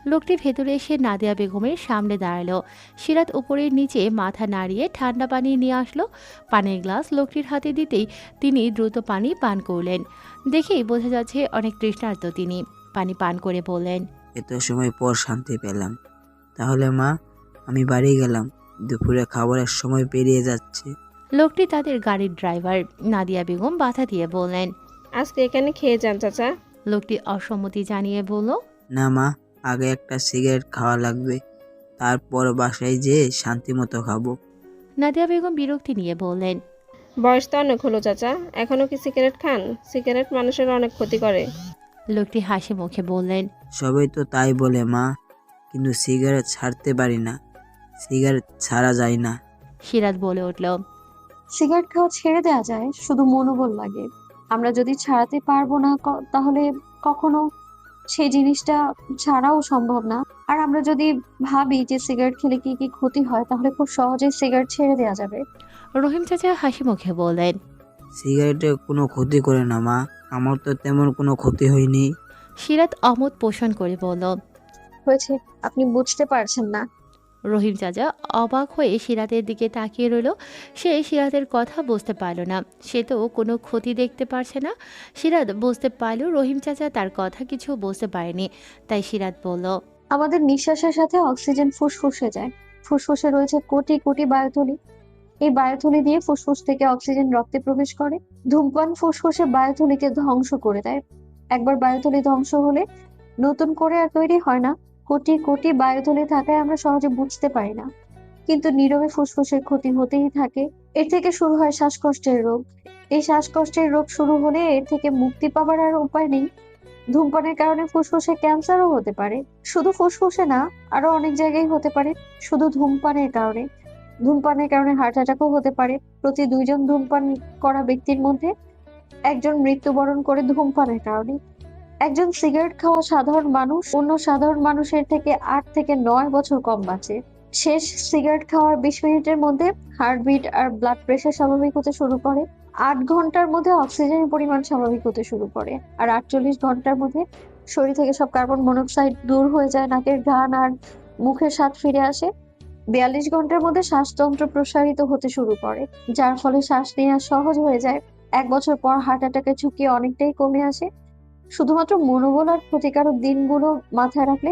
লোকটি ভেতরে এসে নাদিয়া বেগমের সামনে দাঁড়ালো। সিরাত উপরের নিচে মাথা নাড়িয়ে ঠান্ডা পানি নিয়ে আসলো। পানির গ্লাস লোকটির হাতে দিতেই তিনি দ্রুত পানি পান করলেন। দেখেই বোঝা যাচ্ছে অনেক তৃষ্ণার্ত তিনি। পানি পান করে বললেন, এত সময় পর শান্তি পেলাম। তাহলে মা, আমি বাড়ি গেলাম। দুপুরে খাবারের সময় পেরিয়ে যাচ্ছে। লোকটি তাদের গাড়ির ড্রাইভার। নাদিয়া বেগম বাধা দিয়ে বললেন। আজকে এখানে খেয়ে যান চাচা। লোকটি অসম্মতি জানিয়ে বলল, না মা, আগে একটা সিগারেট খাওয়া লাগবে, তারপর বাসায় যেয়ে শান্তি মতো খাবো। নাদিয়া বেগম বিরক্তি নিয়ে বললেন, বয়স তো অনেক হলো চাচা, এখনো কি সিগারেট খান? সিগারেট মানুষের অনেক ক্ষতি করে। লোকটি হাসি মুখে বললেন, সবাই তো তাই বলে মা, কিন্তু সিগারেট ছাড়তে পারি না। সিগারেট ছাড়া যায় না। সিরাত বলে উঠল, সিগারেট খাওয়া ছেড়ে দেওয়া যায়, শুধু মনোবল লাগে। আমরা যদি ছাড়াতে পারবো না তাহলে কখনো সেই জিনিসটা ছাড়াও সম্ভব না। আর আমরা যদি ভাবি যে সিগারেট খেলে কি কি ক্ষতি হয়, তাহলে খুব সহজেই সিগারেট ছেড়ে দেওয়া যাবে। রহিম চাচা হাসি মুখে বললেন, সিগারেটে কোনো ক্ষতি করে না মা, আমার তো তেমন কোনো ক্ষতি হয়নি। সিরাত অমত পোষণ করে বলল। হয়েছে, আপনি বুঝতে পারছেন না। রহিম চাচা অবাক হয়ে সিরাতের দিকে তাকিয়ে রইল। সে সিরাতের কথা বুঝতে পারল না। সে তো কোনো ক্ষতি দেখতে পারছে না। সিরাত বুঝতে পারল রহিম চাচা তার কথা কিছু বুঝতে পারেনি। তাই সিরাত বলল, আমাদের নিঃশ্বাসের সাথে অক্সিজেন ফুসফুসে যায়। ফুসফুসে রয়েছে কোটি কোটি বায়ুথলি। এই বায়ুথলি দিয়ে ফুসফুস থেকে অক্সিজেন রক্তে প্রবেশ করে। ধূমপান ফুসফুসে বায়ুথলিকে ধ্বংস করে দেয়। একবার বায়ুথলি ধ্বংস হলে নতুন করে আর তৈরি হয় না। কোটি কোটি বায়ুথলি থাকায় আমরা সহজে বুঝতে পারি না, কিন্তু নীরবে ফুসফুসের ক্ষতি হতেই থাকে। এর থেকে শুরু হয় শ্বাসকষ্টের রোগ। এই শ্বাসকষ্টের রোগ শুরু হলে এর থেকে মুক্তি পাবার আর উপায় নেই। ধূমপানের কারণে ফুসফুসে ক্যান্সারও হতে পারে। শুধু ফুসফুসে না, আরো অনেক জায়গায় হতে পারে। শুধু ধূমপানের কারণে হার্ট অ্যাটাকও হতে পারে। প্রতি 2 জন ধূমপান করা ব্যক্তির মধ্যে একজন মৃত্যুবরণ করে ধূমপানের কারণে। একজন সিগারেট খাওয়া সাধারণ মানুষ অন্য সাধারণ মানুষের থেকে 8 থেকে 9 বছর কম বাঁচে। শেষ সিগারেট খাওয়ার 20 মিনিটের মধ্যে হার্টবিট আর ব্লাড প্রেশার স্বাভাবিক হতে শুরু করে। 8 ঘন্টার মধ্যে অক্সিজেনের পরিমাণ স্বাভাবিক হতে শুরু করে। আর 48 ঘন্টার মধ্যে শরীর থেকে সব কার্বন মনোক্সাইড দূর হয়ে যায়, নাকের ঘ্রাণ আর মুখের স্বাদ ফিরে আসে। 42 ঘন্টার মধ্যে শ্বাসতন্ত্র প্রসারিত হতে শুরু করে, যার ফলে শ্বাস নেওয়া সহজ হয়ে যায়। 1 বছর পর হার্ট অ্যাটাকের ঝুঁকি অনেকটাই কমে আসে। শুধুমাত্র মনোবল আর ক্ষতিকারক দিনগুলো মাথায় রাখলে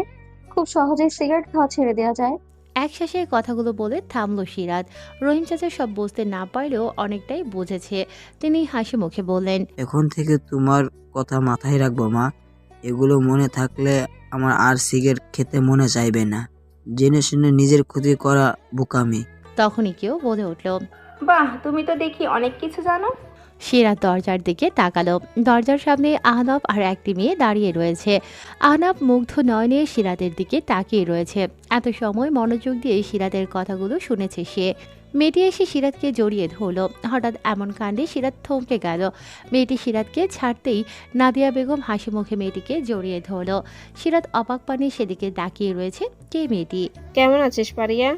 খুব সহজেই সিগারেট খাওয়া ছেড়ে দেওয়া যায়। একশ্বাসে কথাগুলো বলে থামল সিরাত। রহিম চাচা সব বুঝতে না পারলেও অনেকটাই বুঝেছে। তিনি হাসি মুখে বললেন, এখন থেকে তোমার কথা মাথায় রাখবো মা। এগুলো মনে থাকলে আমার আর সিগারেট খেতে মনে চাইবে না। জেনে শুনে নিজের ক্ষতি করা বোকামি। তখনই কেউ বলে উঠল, বাহ, তুমি তো দেখি অনেক কিছু জানো। সিরাত দরজার দিকে তাকালো। দরজার সামনে আহনাফ আর একটি মেয়ে দাঁড়িয়ে রয়েছে। আহনাফ মুগ্ধ নয়নে সিরাতের দিকে তাকিয়ে রয়েছে। এত সময় মনোযোগ দিয়ে সিরাতের কথাগুলো শুনেছে সে। মেয়েটি এসে সিরাতকে জড়িয়ে ধরল। হঠাৎ এমন কাণ্ডে সিরাত থমকে গেল। মেয়েটি সিরাতকে ছাড়তেই নাদিয়া বেগম হাসি মুখে মেয়েটিকে জড়িয়ে ধরল। সিরাত অবাক পানে সেদিকে তাকিয়ে রয়েছে। কে মেয়েটি? কেমন আছিস পারিয়া?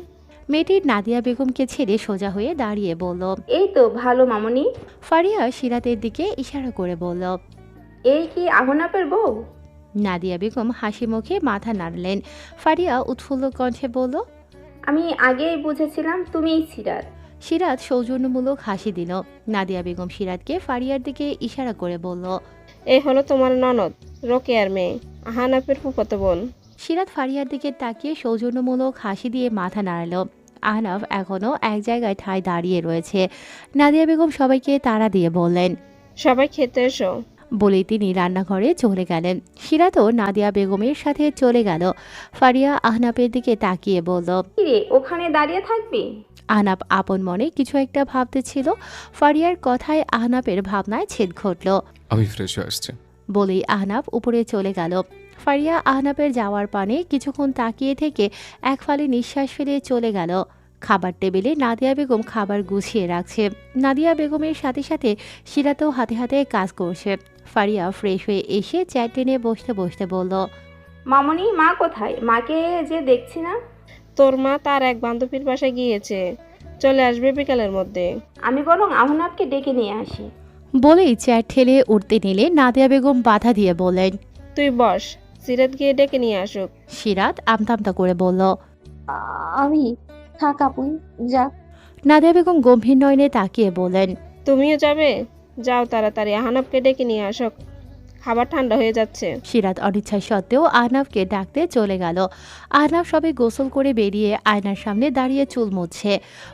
মেয়েটি নাদিয়া বেগমকে ছেড়ে সোজা হয়ে দাঁড়িয়ে বলল। এই তো ভালো মামনি। ফারিয়া সিরাতের দিকে ইশারা করে বলল। এই কি আহনাপের বউ? নাদিয়া বেগম হাসি মুখে মাথা নাড়লেন। ফারিয়া উৎফুল্ল কণ্ঠে বলল। আমি আগেই বুঝেছিলাম তুমিই সিরাত। সিরাত সৌজন্যমূলক হাসি দিল। নাদিয়া বেগম সিরাতকে ফারিয়ার দিকে ইশারা করে বলল। এই হলো তোমার ননদ, রোকেয়ার মেয়ে, আহনাফের ফুফাতো বোন। সিরাত ফারিয়ার দিকে তাকিয়ে সৌজন্যমূলক হাসি দিয়ে মাথা নাড়ল। আহনাফ এখনও এক জায়গায় ঠায় দাঁড়িয়ে রয়েছে। নাদিয়া বেগম সবাইকে তাড়া দিয়ে বললেন। সবাই খেতে এসো। বলেই তিনি রান্নাঘরে চলে গেলেন। সিরাতও নাদিয়া বেগমের সাথে চলে গেল। ফারিয়া আহনাফের দিকে তাকিয়ে বলল। কিরে ওখানে দাঁড়িয়ে থাকবি? আহনাফ আপন মনে কিছু একটা ভাবতেছিল। ফারিয়ার কথায় আহনাফের ভাবনায় ছেদ ঘটল। আমি ফ্রেশ হয়ে আসছি। বলেই আহনাফ উপরে চলে গেল। ফারিয়া আহনাফের যাওয়ার পানে কিছুক্ষণ তাকিয়ে থেকে এক ফালি নিঃশ্বাস ফেলে চলে গেল। খাবার টেবিলে নাদিয়া বেগম খাবার গুছিয়ে রাখছে। নাদিয়া বেগমের সাথে সাথে সিরাতও হাতে হাতে কাজ করছে। ফারিয়া ফ্রেশ হয়ে এসে চেয়ার টেনে বসতে বসতে বলল। মামনি, মা কোথায়? মাকে যে দেখছি না। তোর মা তার এক বান্ধবীর বাসায় গিয়েছে, চলে আসবে বিকালের মধ্যে। আমি বরং আহনাবকে ডেকে নিয়ে আসি। বলেই চেয়ার ঠেলে উঠতে নিলে নাদিয়া বেগম বাধা দিয়ে বললেন। তুই বস, সিরাত গিয়ে ডেকে নিয়ে আসুক। সিরাত আমতামতা করে বলল। আমি থাক আপুই, যাক। নাদিয়া বেগম গম্ভীর নয়নে তাকিয়ে বলেন। তুমিও যাবে? যাও তাড়াতাড়ি আহনাফকে ডেকে নিয়ে আসুক, খাবার ঠান্ডা হয়ে যাচ্ছে। সিরাত অনিচ্ছা সত্ত্বেও আহনাফকে ডাকতে চলে গেল। আহনাফ সবে গোসল করে বেরিয়ে আয়নার সামনে দাঁড়িয়ে চুল মুছছে।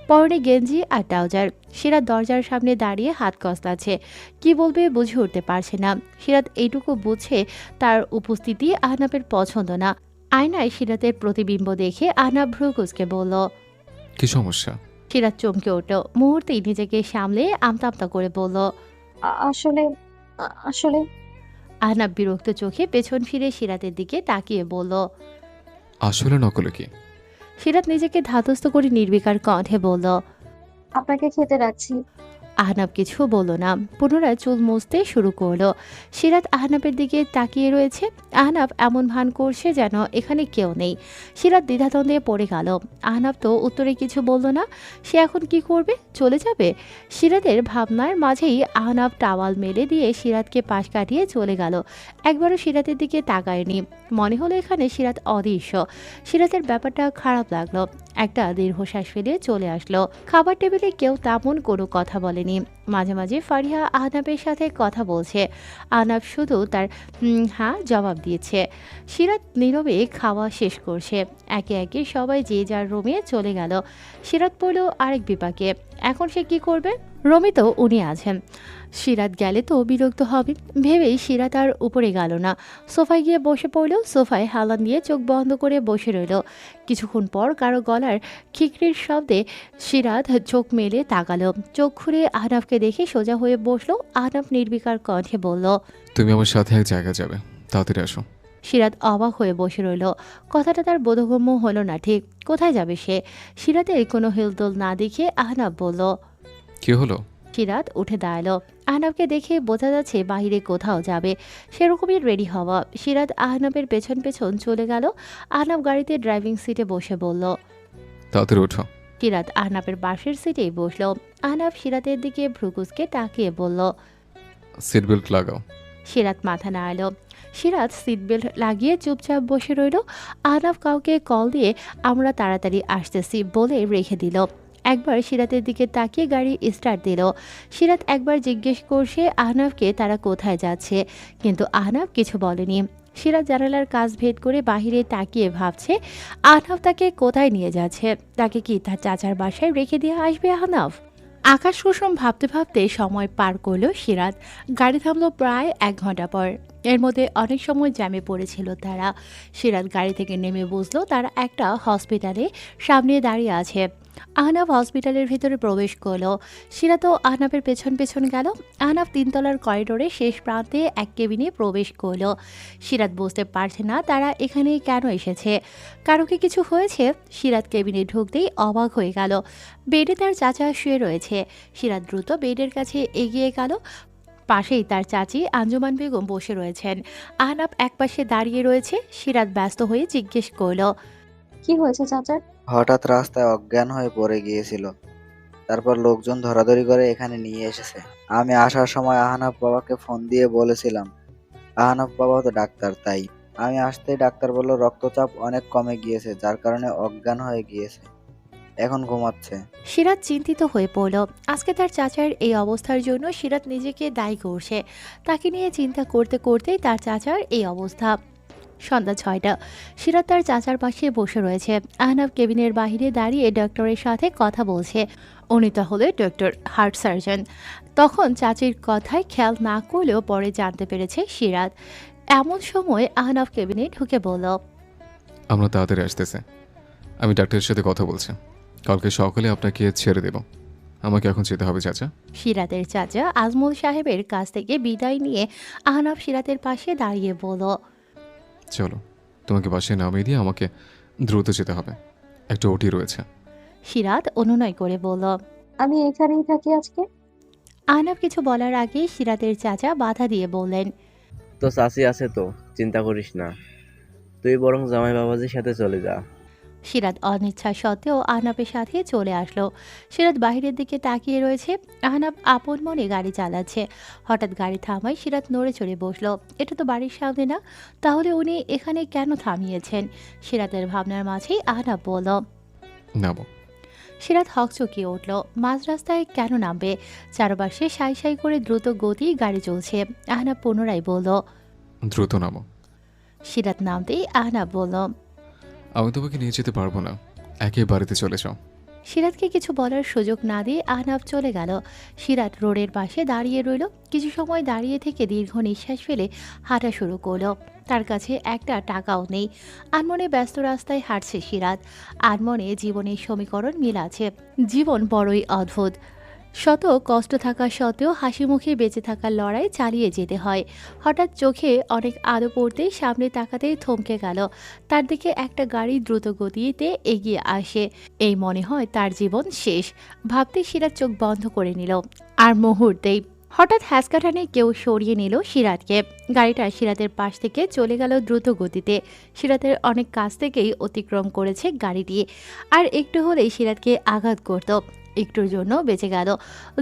পরনে গেঞ্জি আর ট্রাউজার। সিরাত দরজার সামনে দাঁড়িয়ে হাত কসলাচ্ছে। কি বলবে বুঝে উঠতে পারছে না। সিরাত এইটুকু বুঝে তার উপস্থিতি আহনাফের পছন্দ না। আয়নায় সিরাতের প্রতিবিম্ব দেখে আহনাফ ভ্রু কুঁচকে বলল। কি সমস্যা? সিরাত চমকে উঠল। মুহূর্তেই নিজেকে সামলে আমতা করে বলল। আসলে আসলে আহনাফ বিরক্ত চোখে পেছন ফিরে সিরাতের দিকে তাকিয়ে বলল। আসলে নকলে কি? সিরাত নিজেকে ধাতস্থ করে নির্বিকার কণ্ঠে বলল। আপনাকে খেতে রাখছি। আহনাফ কিছু বলল না। পুনরায় চুল মুছতে শুরু করলো। সিরাত আহনাফের দিকে তাকিয়ে রয়েছে। আহনাফ এমন ভান করছে যেন এখানে কেউ নেই। সিরাত দ্বিধাদ্বন্দ্বে পড়ে গেল। আহনাফ তো উত্তরে কিছু বলল না। সে এখন কি করবে? চলে যাবে? সিরাতের ভাবনার মাঝেই আহনাফ টাওয়াল মেলে দিয়ে সিরাতকে পাশ কাটিয়ে চলে গেল। একবারও সিরাতের দিকে তাকায়নি। মনে হলো এখানে সিরাত অদৃশ্য। সিরাতের ব্যাপারটা খারাপ লাগলো। একটা দীর্ঘশ্বাস ফেলে চলে আসলো। খাবার টেবিলে কেউ তেমন কোনো কথা বলেনি। মাঝে মাঝে ফারিয়া আহনাফের সাথে কথা বলছে। আহনাফ শুধু তার হ্যাঁ জবাব দিয়েছে। সিরাত নীরবে খাওয়া শেষ করছে। একে একে সবাই যে যার রুমে চলে গেল। সিরাত পড়ল আরেক বিপাকে। এখন সে কি করবে? রুমে তো উনি আছেন। সিরাত গেলে তো বিরক্ত হবে ভেবেই সিরাত আর উপরে গেল না। সোফায় গিয়ে বসে পড়ল। সোফায় হালান দিয়ে চোখ বন্ধ করে বসে রইল। কিছুক্ষণ পর কারো গলার খিকরির শব্দে সিরাত চোখ মেলে তাকালো। চোখ খুলে আহনাফকে দেখে সোজা হয়ে বসলো। আহনাফ নির্বিকার কণ্ঠে বলল। তুমি আমার সাথে এক জায়গায় যাবে, তাড়াতাড়ি আসো। সিরাত অবাক হয়ে বসে রইল। কথাটা তার বোধগম্য হলো না ঠিক। কোথায় যাবে সে? সিরাতের কোনো হেলদোল না দেখে আহনাফ বলল। কি হলো? সিরাত উঠে দাঁড়ালো। আহনাফকে দেখে বোঝা যাচ্ছে বাইরে কোথাও যাবে। সেরকমই রেডি হওয়া। সিরাত আহনাফের পেছন পেছন চলে গেল। আহনাফ গাড়িতে ড্রাইভিং সিটে বসে বলল। তাড়াতাড়ি ওঠো। সিরাত আহনাফের পাশের সিটেই বসলো। আহনাফ সিরাতের দিকে ভ্রুকুচকে তাকিয়ে বলল। সিট বেল্ট লাগাও। সিরাত মাথা নাড়ালো। সিরাত সিট বেল্ট লাগিয়ে চুপচাপ বসে রইল। আহনাফ কাউকে কল দিয়ে আমরা তাড়াতাড়ি আসতেছি বলে রেখে দিল। একবার সিরাতের দিকে তাকিয়ে গাড়ি স্টার্ট দিল। সিরাত একবার জিজ্ঞেস করছে আহনাফকে তারা কোথায় যাচ্ছে, কিন্তু আহনাফ কিছু বলেনি। সিরাত জানালার কাজ ভেদ করে বাহিরে তাকিয়ে ভাবছে আহনাফ তাকে কোথায় নিয়ে যাচ্ছে। তাকে কি তার চাচার বাসায় রেখে দিয়ে আসবে আহনাফ? আকাশ কুসুম ভাবতে ভাবতে সময় পার করলো সিরাত। গাড়ি থামলো প্রায় 1 ঘন্টা পর। এর মধ্যে অনেক সময় জ্যামে পড়েছিল তারা। সিরাত গাড়ি থেকে নেমে বুঝলো তারা একটা হসপিটালে সামনে দাঁড়িয়ে আছে। আহনাফ হসপিটালের ভেতরে প্রবেশ করলো। সিরাত ও আহনাফের পেছন পেছন গেল। আহনাফ 3 তলার করিডোরে শেষ প্রান্তে এক কেবিনে প্রবেশ করলো। সিরাত বুঝতে পারছে না তারা এখানে কেন এসেছে। কারো কি কিছু হয়েছে? সিরাত কেবিনে ঢুকতেই অবাক হয়ে গেল। বেডে তার চাচা শুয়ে রয়েছে। সিরাত দ্রুত বেডের কাছে এগিয়ে গেল। পাশেই তার চাচি আঞ্জুমান বেগম বসে রয়েছেন। আহনাফ একপাশে দাঁড়িয়ে রয়েছে। সিরাত ব্যস্ত হয়ে জিজ্ঞেস করলো, কি হয়েছে চাচার? হঠাৎ রাস্তায় অজ্ঞান হয়ে পড়ে গিয়েছিল। তারপর লোকজন ধরাধরি করে এখানে নিয়ে এসেছে। আমি আসার সময় আহনাফ বাবাকে ফোন দিয়ে বলেছিলাম। আহনাফ বাবা তো ডাক্তার, তাই আমি আসতেই ডাক্তার বলল রক্তচাপ অনেক কমে গিয়েছে, যার কারণে অজ্ঞান হয়ে গিয়েছে, এখন ঘুমাচ্ছে। সিরাত চিন্তিত হয়ে পড়ল। আজকে তার চাচার এই অবস্থার জন্য সিরাত নিজেকে দায়ী করছে। তাকে নিয়ে চিন্তা করতে করতেই তার চাচার এই অবস্থা। সন্ধ্যা 6টা। সিরাত তার চাচার পাশে বসে রয়েছে। আহনাফ কেবিনের বাইরে দাঁড়িয়ে ডক্টরের সাথে কথা বলছে। উনি তাহলে ডক্টর হার্ট সার্জন। তখন চাচির কথায় খেয়াল না করলেও পরে জানতে পেরেছে সিরাত। এমন সময় আহনাফ কেবিনে ঢুকে বলল, আমরা তাড়াতাড়ি আসতেছে। আমি ডাক্তারের সাথে কথা বলছি, কালকে সকালে আপনাকে ছেড়ে দেব। আমাকে এখন যেতে হবে চাচা। সিরাতের চাচা আজমল সাহেবের কাছ থেকে বিদায় নিয়ে আহনাফ সিরাতের পাশে দাঁড়িয়ে বলল, চলো, তোমাকে বাসায় নামিয়ে দিয়ে আমাকে দ্রুত যেতে হবে, একটা ওটি রয়েছে। সিরাত অনুনয় করে বলল। আমি এখানেই থাকি আজকে। আহনাফ কিছু বলার আগে সিরাতের চাচা বাধা দিয়ে বললেন, তো চাচি আছে তো, চিন্তা করিস না, তুই বরং জামাই বাবাজির সাথে চলে যা। সিরাত অনিচ্ছা সত্ত্বেও আহনাফের সাথে চলে আসলো। সিরাত বাহিরের দিকে তাকিয়ে রয়েছে। আহনাফ আপন মনে গাড়ি চালাচ্ছে। হঠাৎ গাড়ি থামায় সিরাত নড়ে চড়ে বসলো। এটা তো বাড়ির সামনে না, তাহলে উনি এখানে কেন থামিয়েছেন? সিরাতের ভাবনার মাঝেই আহনাফ বলল। নামো। সিরাত হকচকিয়ে উঠল। মাঝ রাস্তায় কেন নামবে? চারপাশে সাই সাই করে দ্রুত গতি গাড়ি চলছে। আহনাফ পুনরায় বলল। দ্রুত নামো। সিরাত নামতেই আহনাফ বলল, আমি তোমাকে নিয়ে যেতে পারবো না, একই বাড়িতে চলে যাও। সিরাতকে কিছু বলার সুযোগ না দিয়ে আহনাফ চলে গেল। সিরাত রোডের পাশে দাঁড়িয়ে রইল। কিছু সময় দাঁড়িয়ে থেকে দীর্ঘ নিঃশ্বাস ফেলে হাঁটা শুরু করলো। তার কাছে একটা টাকাও নেই। আনমনে ব্যস্ত রাস্তায় হাঁটছে সিরাত। আনমনে জীবনের সমীকরণ মিল আছে। জীবন বড়ই অদ্ভুত। শত কষ্ট থাকা সত্ত্বেও হাসি মুখে বেঁচে থাকার লড়াই চালিয়ে যেতে হয়। হঠাৎ চোখে অনেক আলো পড়তেই সামনে তাকাতেই থমকে গেল। তার দিকে একটা গাড়ি দ্রুত গতিতে এগিয়ে আসে। এই মনে হয় তার জীবন শেষ। ভাবতে সিরাত চোখ বন্ধ করে নিল। আর মুহূর্তেই হঠাৎ হ্যাঁচকাটানে কেউ সরিয়ে নিল সিরাতকে। গাড়িটা সিরাতের পাশ থেকে চলে গেল দ্রুত গতিতে। সিরাতের অনেক কাছ থেকেই অতিক্রম করেছে গাড়িটি। আর একটু হলেই সিরাতকে আঘাত করত। একটুর জন্য বেঁচে গেল।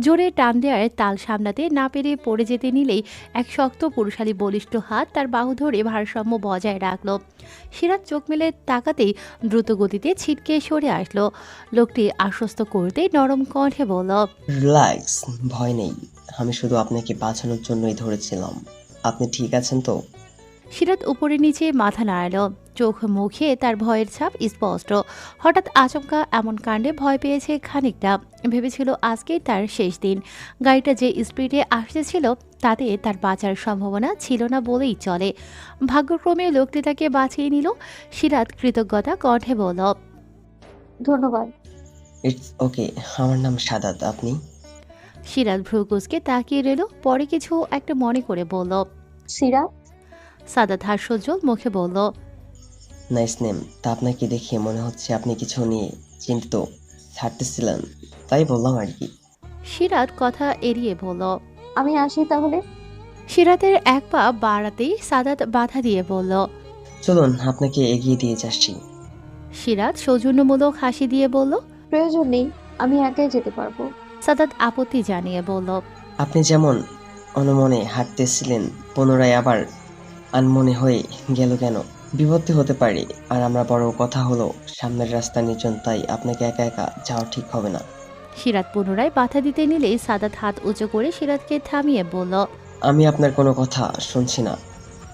জোরে টান দেওয়ার তাল সামলাতে না পেরে পড়ে যেতে নিলেই এক শক্ত পুরুষালী বলিষ্ঠ হাত তার বাহু ধরে ভারসাম্য বজায় রাখল। সিরাত চোখ মেলে তাকাতেই দ্রুত গতিতে ছিটকে সরে আসলো। লোকটি আশ্বস্ত করতেই নরম কণ্ঠে বলল, রিল্যাক্স, ভয় নেই, আমি শুধু আপনাকে বাঁচানোর জন্যই ধরেছিলাম। আপনি ঠিক আছেন তো? সিরাত উপরে নিচে মাথা নাড়াল। চোখ মুখে তার ভয়ের ছাপ স্পষ্ট। হঠাৎ আচমকা এমন কাণ্ডে ভয় পেয়েছে খানিকটা। ভেবেছিল আজকেই তার শেষ দিন। গাড়িটা যে স্পিডে আসতেছিল তাতে তার বাঁচার সম্ভাবনা ছিল না বলেই চলে। ভাগ্যক্রমে লোকটি তাকে বাঁচিয়ে নিল। সিরাত কৃতজ্ঞতা কণ্ঠে বলল, ধন্যবাদ। ইটস ওকে, আমার নাম সাদাত, আপনি? সিরাত ভ্রুকুচকে তাকিয়ে রইল। পরে কিছু একটা মনে করে বলল, সিরাত। সাদাত হাস্যোজ্জ্বল মুখে বলল, নাইস নেম। তা আপনাকে দেখে মনে হচ্ছে আপনি কিছু নিয়ে চিন্তিত ছাড়তেছিলেন, তাই বললাম আর কি। সিরাত কথা এড়িয়ে বলল, আমি আসি তাহলে। সিরাতের এক পা বাড়াতেই সাদাত বাধা দিয়ে বলল, চলুন, আপনাকে এগিয়ে দিয়ে যাচ্ছি। সিরাত সৌজন্যমূলক হাসি দিয়ে বলল, প্রয়োজন নেই, আমি একাই যেতে পারবো। সাদাত আপত্তি জানিয়ে বলল, আপনি যেমন অনমনে হাঁটতেছিলেন, পুনরায় আবার আনমনে হয়ে গেল কেন? বিপত্তি হতে পারে। আর আমরা বড় কথা হলো সামনের রাস্তা নির্জন, তাই আপনাকে একা একা যাওয়া ঠিক হবে না। সিরাত পুনরায় বাধা দিতে নিলেই সাদাত হাত উঁচু করে সিরাতকে থামিয়ে বলল, আমি আপনার কোনো কথা শুনছি না।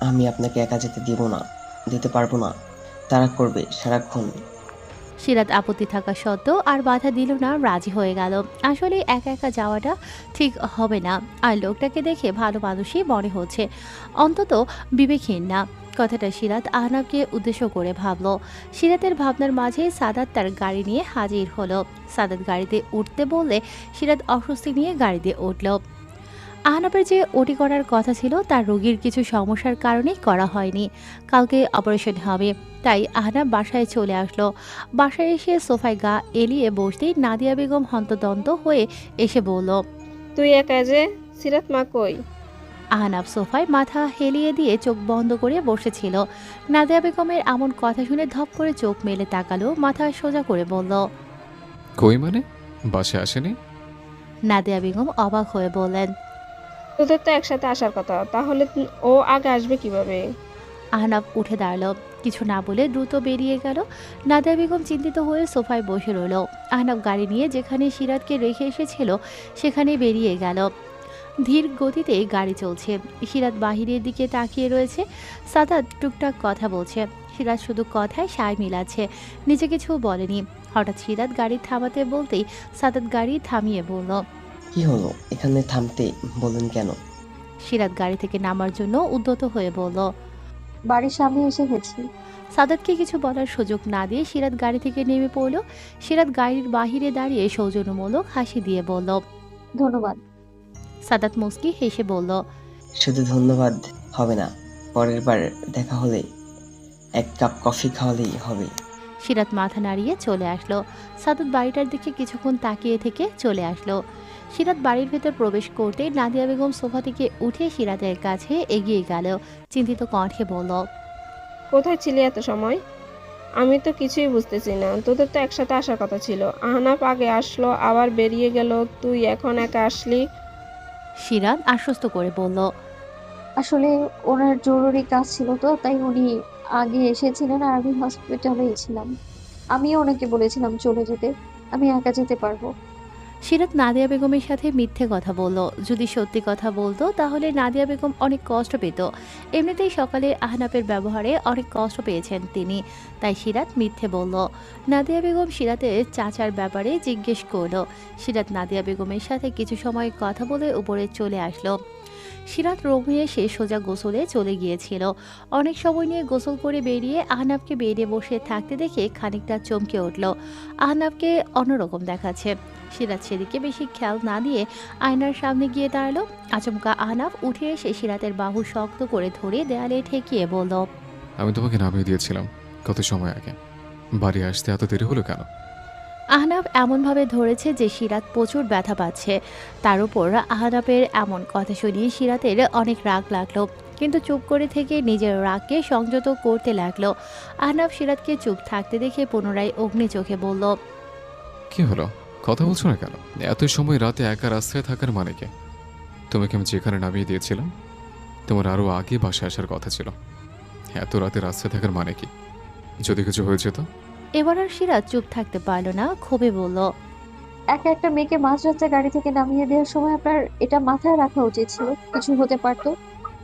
আমি আপনাকে একা যেতে দিতে পারবো না। তারা করবে সারাক্ষণ। সিরাত আপত্তি থাকা সত্ত্বেও আর বাধা দিল না, রাজি হয়ে গেল। আসলে একা একা যাওয়াটা ঠিক হবে না। আর লোকটাকে দেখে ভালো মানুষই মনে হচ্ছে, অন্তত বিবেকহীন না। কথাটা সিরাত আহনাবকে উদ্দেশ্য করে ভাবলো। সিরাতের ভাবনার মাঝে সাদাত তার গাড়ি নিয়ে হাজির হলো। সাদাত গাড়িতে উঠতে বললে সিরাত অস্বস্তি নিয়ে গাড়িতে উঠল। আহনাবের যে ওটি করার কথা ছিল তার রোগীর কিছু সমস্যার কারণেই করা হয়নি। কালকে অপারেশন হবে, তাই আহনাব বাসায় চলে আসলো। বাসায় এসে সোফায় গা এলিয়ে বসতেই নাদিয়া বেগম হন্তদন্ত হয়ে এসে বলল, তুই একা যে, সিরাত মা কই? আহনাব সোফায় মাথা হেলিয়ে দিয়ে চোখ বন্ধ করে বসেছিল। নাদিয়া বেগমের এমন কথা শুনে ধপ করে চোখ মেলে তাকালো, মাথা সোজা করে বলল, কই মানে? বাসায় আসেনি? নাদিয়া বেগম অবাক হয়ে বললেন, তোদের তো একসাথে আসার কথা, তাহলে ও আগে আসবে কিভাবে? আহনাব উঠে দাঁড়ালো, কিছু না বলে দ্রুত বেরিয়ে গেল। নাদিয়া বেগম চিন্তিত হয়ে সোফায় বসে রইল। আহনাব গাড়ি নিয়ে যেখানে সিরাতকে রেখে এসেছিল সেখানে বেরিয়ে গেল। ধীর গতিতে গাড়ি চলছে। সিরাত বাহিরের দিকে তাকিয়ে রয়েছে। সাদাত টুকটাক কথা বলছে। সিরাত শুধু কথায় সায় মিলাচ্ছে, নিজে কিছু বলেনি। হঠাৎ সিরাত গাড়ি থামাতে বলতেই সাদাত গাড়ি থামিয়ে বলল, কি হলো, এখানে থামতে বলুন কেন? সিরাত গাড়ি থেকে নামার জন্য উদ্যত হয়ে বলল। বাড়ির সামনে এসে গেছি। সাদাতকে কিছু বলার সুযোগ না দিয়ে সিরাত গাড়ি থেকে নেমে পড়ল। সিরাত গাড়ির বাহিরে দাঁড়িয়ে সৌজন্যমূলক হাসি দিয়ে বলল, ধন্যবাদ। সাদাত মুস্কি হেসে বলল, শুধু ধন্যবাদ হবে না, পরের বার দেখা হলে এক কাপ কফি খাওয়ালেই হবে। সিরাত মাথা নাড়িয়ে চলে আসলো। সাদাত বাড়িটার দিকে কিছুক্ষণ তাকিয়ে থেকে চলে আসলো। সিরাত বাড়ির ভেতর প্রবেশ করতে নাদিয়া বেগম সোফা থেকে উঠে সিরাতের কাছে এগিয়ে গেল। চিন্তিত কণ্ঠে বলল, কোথায় ছিলি এত সময়? আমি তো কিছুই বুঝতেছি না। তোদের তো একসাথে আসার কথা ছিল। আহনাফ আগে আসলো, আবার বেরিয়ে গেল, তুই এখন একা আসলি। সিরাত আশ্বস্ত করে বলল, আসলে ওনার জরুরি কাজ ছিল, তো তাই উনি আগে এসেছিলেন আর আমি হসপিটালেই ছিলাম। আমিও ওনাকে বলেছিলাম চলে যেতে, আমি একা যেতে পারবো। সিরাত নাদিয়া বেগমের সাথে মিথ্যে কথা বলল। যদি সত্যি কথা বলতো তাহলে নাদিয়া বেগম অনেক কষ্ট পেত। এমনিতেই সকালে আহনাফের ব্যবহারে অনেক কষ্ট পেয়েছেন তিনি, তাই সিরাত মিথ্যে বলল। নাদিয়া বেগম সিরাতের চাচার ব্যাপারে জিজ্ঞেস করলো। সিরাত নাদিয়া বেগমের সাথে কিছু সময় কথা বলে উপরে চলে আসলো। সিরাত রুমে এসে সোজা গোসলে চলে গিয়েছিল। অনেক সময় নিয়ে গোসল করে বেরিয়ে আহনাফকে বেডে বসে থাকতে দেখে খানিকটা চমকে উঠল। আহনাফকে অন্যরকম দেখাচ্ছে। সিরাত সেদিকে বেশি খেয়াল না দিয়ে আয়নার সামনে গিয়ে দাঁড়ালো। আচমকা আহনাফ উঠে এসে সিরাতের বাহু শক্ত করে ধরে দেয়ালে ঠেকিয়ে বলল, আমি তোমাকে নামিয়ে দিয়েছিলাম কত সময় আগে। বাড়ি আসতে এত দেরি হলো কেন? আহনাফ এমনভাবে ধরেছে যে সিরাত প্রচুর ব্যথা পাচ্ছে। তার উপর আহনাফের এমন কথা শুনিয়ে সিরাতের অনেক রাগ লাগলো, কিন্তু চুপ করে থেকে নিজের রাগকে সংযত করতে লাগলো। আহনাফ সিরাতকে চুপ থাকতে দেখে পুনরায় অগ্নি চোখে বলল, কি হলো, কথা বলছো না কেন? এত সময় রাতে একা রাস্তায় থাকার মানে কি? তোমাকে আমি যেখানে নামিয়ে দিয়েছিলাম তোমার আরো আগে বাসায় আসার কথা ছিল। এত রাতে রাস্তায় থাকার মানে কি? যদি কিছু হয়েছে তো? এবার আর সিরাত চুপ থাকতে পারল না, ক্ষোভে বলল, একা একটা মেয়েকে মাঝরাতে গাড়ি থেকে নামিয়ে দেওয়ার সময় আপনার এটা মাথায় রাখা উচিত ছিল। কিছু হতে পারতো,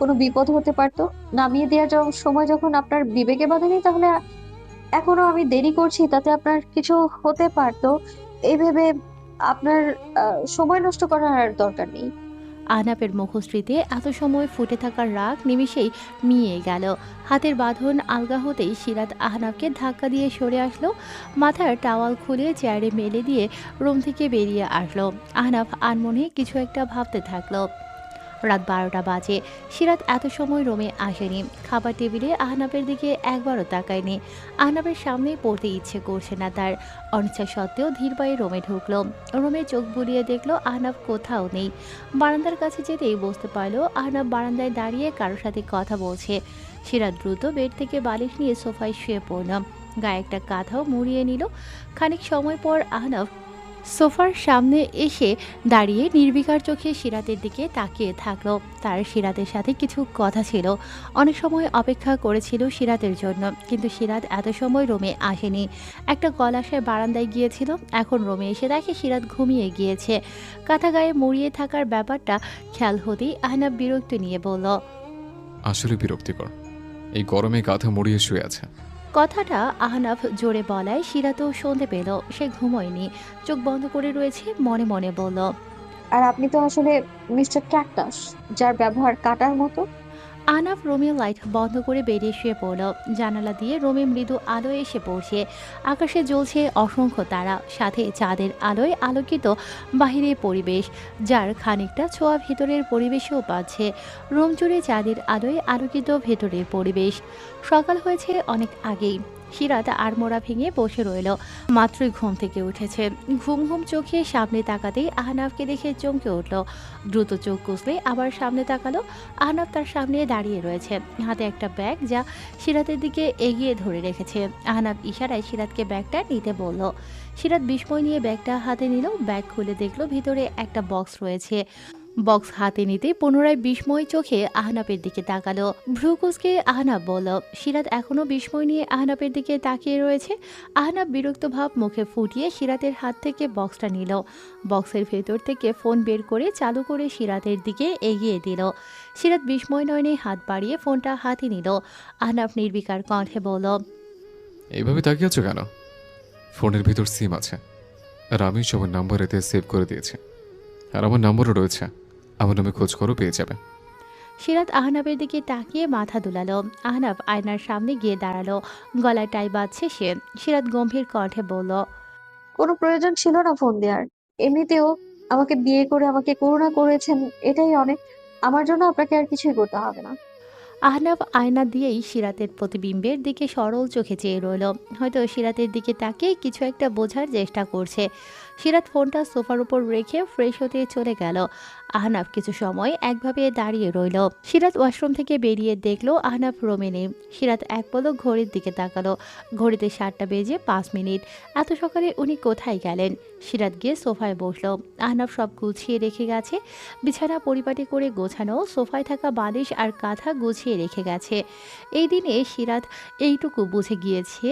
কোনো বিপদ হতে পারতো। নামিয়ে দেওয়ার সময় যখন আপনার বিবেকে বাঁধেনি, তাহলে এখনো আমি দেরি করছি, তাতে আপনার কিছু হতে পারতো। এই ভেবে আপনার সময় নষ্ট করার আর দরকার নেই। আহনাফের মুখশ্রীতে এত সময় ফুটে থাকার রাগ নিমিষেই মিয়ে গেল। হাতের বাঁধন আলগা হতেই সিরাত আহনাফকে ধাক্কা দিয়ে সরে আসলো। মাথার টাওয়াল খুলে চেয়ারে মেলে দিয়ে রুম থেকে বেরিয়ে আসলো। আহনাফ আনমনে কিছু একটা ভাবতে থাকলো। রাত 12টা বাজে। সিরাত এত সময় রুমে আসেনি। খাবার টেবিলে আহনাফের দিকে একবারও তাকায়নি। আহনাফের সামনে পড়তে ইচ্ছে করছে না তার। অনিচ্ছা সত্ত্বেও ধীর পায়ে রুমে ঢুকলো। রুমে চোখ বুলিয়ে দেখলো আহনাফ কোথাও নেই। বারান্দার কাছে যেতেই বুঝতে পারলো আহনাফ বারান্দায় দাঁড়িয়ে কারোর সাথে কথা বলছে। সিরাত দ্রুত বেড থেকে বালিশ নিয়ে সোফায় শুয়ে পড়ল। গায়ে একটা কাঁথাও মুড়িয়ে নিল। খানিক সময় পর আহনাফ সোফার সামনে এসে দাঁড়িয়ে নির্বিকার চোখে সিরাতের দিকে তাকিয়ে থাকলো। তার সিরাতের সাথে কিছু কথা ছিল। অনেক সময় অপেক্ষা করেছিল সিরাতের জন্য, কিন্তু সিরাত এত সময় রুমে আসেনি। একটা কল আসায় বারান্দায় গিয়েছিল, এখন রুমে এসে দেখে সিরাত ঘুমিয়ে গিয়েছে। কাঁথা গায়ে মুড়িয়ে থাকার ব্যাপারটা খেয়াল হতেই আহনাফ বিরক্ত নিয়ে বলল, আসলে বিরক্তিকর, এই গরমে গাধা মুড়িয়ে শুয়ে আছে। কথাটা আহনাফ জোরে বলায় সিরাতও শুনতে পেল। সে ঘুমোয়নি, চোখ বন্ধ করে রয়েছে, মনে মনে বলল, আর আপনি তো আসলে মিস্টার ক্যাকটাস, যার ব্যবহার কাটার মতো। আহনাফ রুমের লাইট বন্ধ করে বেরিয়ে শুয়ে পড়ল। জানালা দিয়ে রুমে মৃদু আলো এসে পড়ছে। আকাশে জ্বলছে অসংখ্য তারা, সাথে চাঁদের আলোয় আলোকিত বাহিরের পরিবেশ, যার খানিকটা ছোঁয়া ভেতরের পরিবেশেও পাচ্ছে। রুম জুড়ে চাঁদের আলোয় আলোকিত ভেতরের পরিবেশ। সকাল হয়েছে অনেক আগেই। সিরাত আড়মোড়া ভেঙে বসে রইল। মাত্রই ঘুম থেকে উঠেছে। ঘুম ঘুম চোখে সামনে তাকাতেই আহনাফকে দেখে চমকে উঠল। দ্রুত চোখ কষলে আবার সামনে তাকালো। আহনাফ তার সামনে দাঁড়িয়ে রয়েছে, হাতে একটা ব্যাগ যা সিরাতের দিকে এগিয়ে ধরে রেখেছে। আহনাফ ইশারায় সিরাতকে ব্যাগটা নিতে বলল। সিরাত বিস্ময় নিয়ে ব্যাগটা হাতে নিল। ব্যাগ খুলে দেখলো ভিতরে একটা বক্স রয়েছে। বক্স হাতে নিতে পুনরায় বিস্ময় চোখে আহনাফের দিকে তাকালো। ভ্রু কুঁচকে আহনাফ বলল। সিরাত এখনো বিস্ময় নিয়ে আহনাফের দিকে তাকিয়ে রয়েছে। আহনাফ বিরক্ত ভাব মুখে ফুটিয়ে সিরাতের হাত থেকে বক্সটা নিল। বক্সের ভেতর থেকে ফোন বের করে চালু করে সিরাতের দিকে এগিয়ে দিল। সিরাত বিস্ময় নয়নে হাত বাড়িয়ে ফোনটা হাতে নিল। আহনাফ নির্বিকার কণ্ঠে বলল, এইভাবে তাকিয়ে আছো কেন? ফোনের ভিতর সিম আছে, আর আমি সবার নাম্বার এতে সেভ করে দিয়েছি, আর আমার নাম্বারও রয়েছে। আমার নামে খোঁজ করো, পেয়ে যাবে। সিরাত আহনাফের দিকে তাকিয়ে মাথা দুলালো। আহনাফ আয়নার সামনে গিয়ে দাঁড়ালো। গলায় টাই বাঁধছে সে। সিরাত গম্ভীর কণ্ঠে বলল, কোনো প্রয়োজন ছিল না ফোন দেওয়ার। এমনিতেও আমাকে বিয়ে করে আমাকে করুণা করেছেন, এটাই অনেক। আমার জন্য আপনাকে আর কিছুই করতে হবে না। আহনাফ আয়না দিয়েই সিরাতের প্রতিবিম্বের দিকে সরল চোখে চেয়ে রইল। হয়তো সিরাতের দিকে তাকিয়ে কিছু একটা বোঝার চেষ্টা করছে। সিরাত ফোনটা সোফার উপর রেখে ফ্রেশ হতে চলে গেল। আহনাফ কিছু সময় একভাবে দাঁড়িয়ে রইল। সিরাত ওয়াশরুম থেকে বেরিয়ে দেখলো আহনাফ রুমে নেই। সিরাত এক পলক ঘড়ির দিকে তাকালো। ঘড়িতে 7টা বেজে 5 মিনিট। এত সকালে উনি কোথায় গেলেন? সিরাত গিয়ে সোফায় বসলো। আহনাফ সব গুছিয়ে রেখে গেছে। বিছানা পরিপাটি করে গোছানো, সোফায় থাকা বালিশ আর কাঁথা গুছিয়ে রেখে গেছে। এই দিনে সিরাত এইটুকু বুঝে গিয়েছে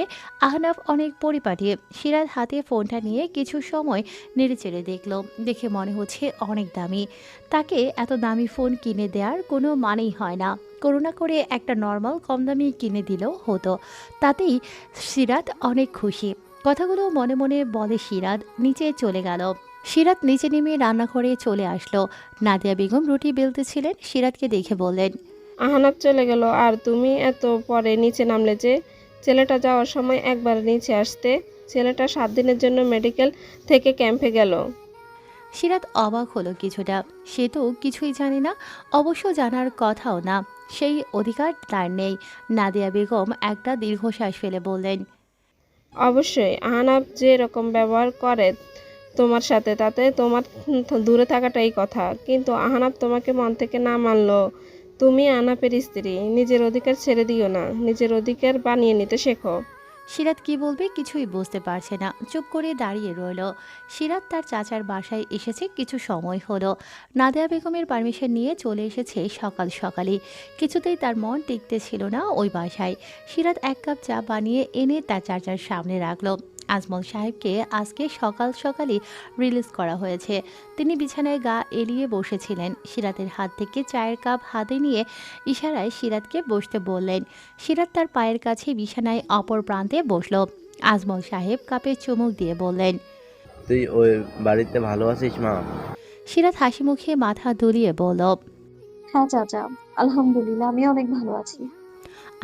আহনাফ অনেক পরিপাটি। সিরাত হাতে ফোনটা নিয়ে কিছু সময় নেড়েচেড়ে দেখলো। দেখে মনে হচ্ছে অনেক দামি। তাকে এত দামি ফোন কিনে দেওয়ার কোনো মানেই হয় না। করুণা করে একটা নর্মাল কম দামি কিনে দিলেও হতো, তাতেই সিরাত অনেক খুশি। কথাগুলো মনে মনে বলে সিরাত। নিচে চলে গেল। সিরাত নিচে নেমে রান্নাঘরে চলে আসলো। নাদিয়া বেগম রুটি বেলতেছিলেন। সিরাতকে দেখে বললেন, আহনাফ চলে গেল আর তুমি এত পরে নিচে নামলে যে? ছেলেটা যাওয়ার সময় একবার নিচে আসতে। ছেলেটা 7 দিনের জন্য মেডিকেল থেকে ক্যাম্পে গেল। সিরাত অবাক হলো কিছুটা। সে তো কিছুই জানে না, অবশ্য জানার কথাও না। সেই অধিকার তার নেই। নাদিয়া বেগম একটা দীর্ঘশ্বাস ফেলে বললেন, অবশ্যই আহনাফ যে রকম ব্যবহার করে তোমার সাথে, তাতে তোমার দূরে থাকাটাই কথা। কিন্তু আহনাফ তোমাকে মন থেকে না মানলো। তুমি আহনাফের স্ত্রী, নিজের অধিকার ছেড়ে দিও না। নিজের অধিকার বানিয়ে নিতে শেখো। সিরাত কি বলবে কিছুই বুঝতে পারছে না, চুপ করে দাঁড়িয়ে রইল। সিরাত তার চাচার বাসায় এসেছে কিছু সময় হলো। নাদিয়া বেগমের পারমিশন নিয়ে চলে এসেছে সকাল সকালই। কিছুতেই তার মন টিকতে ছিল না ওই বাসায়। সিরাত 1 কাপ চা বানিয়ে এনে তার চাচার সামনে রাখলো। আজমল সাহেবকে আজকে সকাল সকালই রিলিজ করা হয়েছে। তিনি বিছানায় গা এলিয়ে বসেছিলেন। সিরাতের হাত থেকে চায়ের কাপ হাতে নিয়ে ইশারায় সিরাতকে বসতে বললেন। সিরাত তার পায়ের কাছে বিছানায় অপর প্রান্তে বসল। আজমল সাহেব কাপে চুমুক দিয়ে বললেন, তুই ওই বাড়িতে ভালো আছিস মা? সিরাত হাসি মুখে মাথা দুলিয়ে বলল, হ্যাঁ চাচা, আলহামদুলিল্লাহ আমি অনেক ভালো আছি।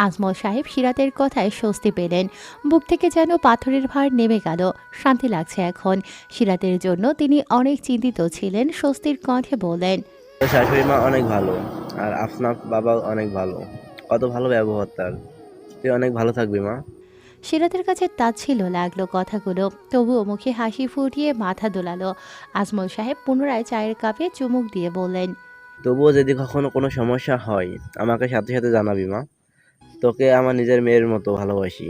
আজমল সাহেব সিরাতের কথায় স্বস্তি পেলেন। বুক থেকে যেন পাথরের ভার নেমে গেল। শান্তি লাগছে এখন। সিরাতের জন্য তিনি অনেক চিন্তিত ছিলেন। স্বস্তির কণ্ঠে বললেন, তোর শাশুড়ি মা অনেক ভালো, আর আফনাফ বাবা অনেক ভালো। কত ভালো ব্যবহার তার। তুই অনেক ভালো থাকবি মা। সিরাতের কাছে তাচ্ছিল্য লাগলো কথাগুলো, তবুও মুখে হাসি ফুটিয়ে মাথা দোলালো। আজমল সাহেব পুনরায় চায়ের কাপে চুমুক দিয়ে বললেন, তবুও যদি কখনো কোনো সমস্যা হয় আমাকে সাথে সাথে জানাবি মা। তোকে আমার নিজের মেয়ের মতো ভালোবাসি।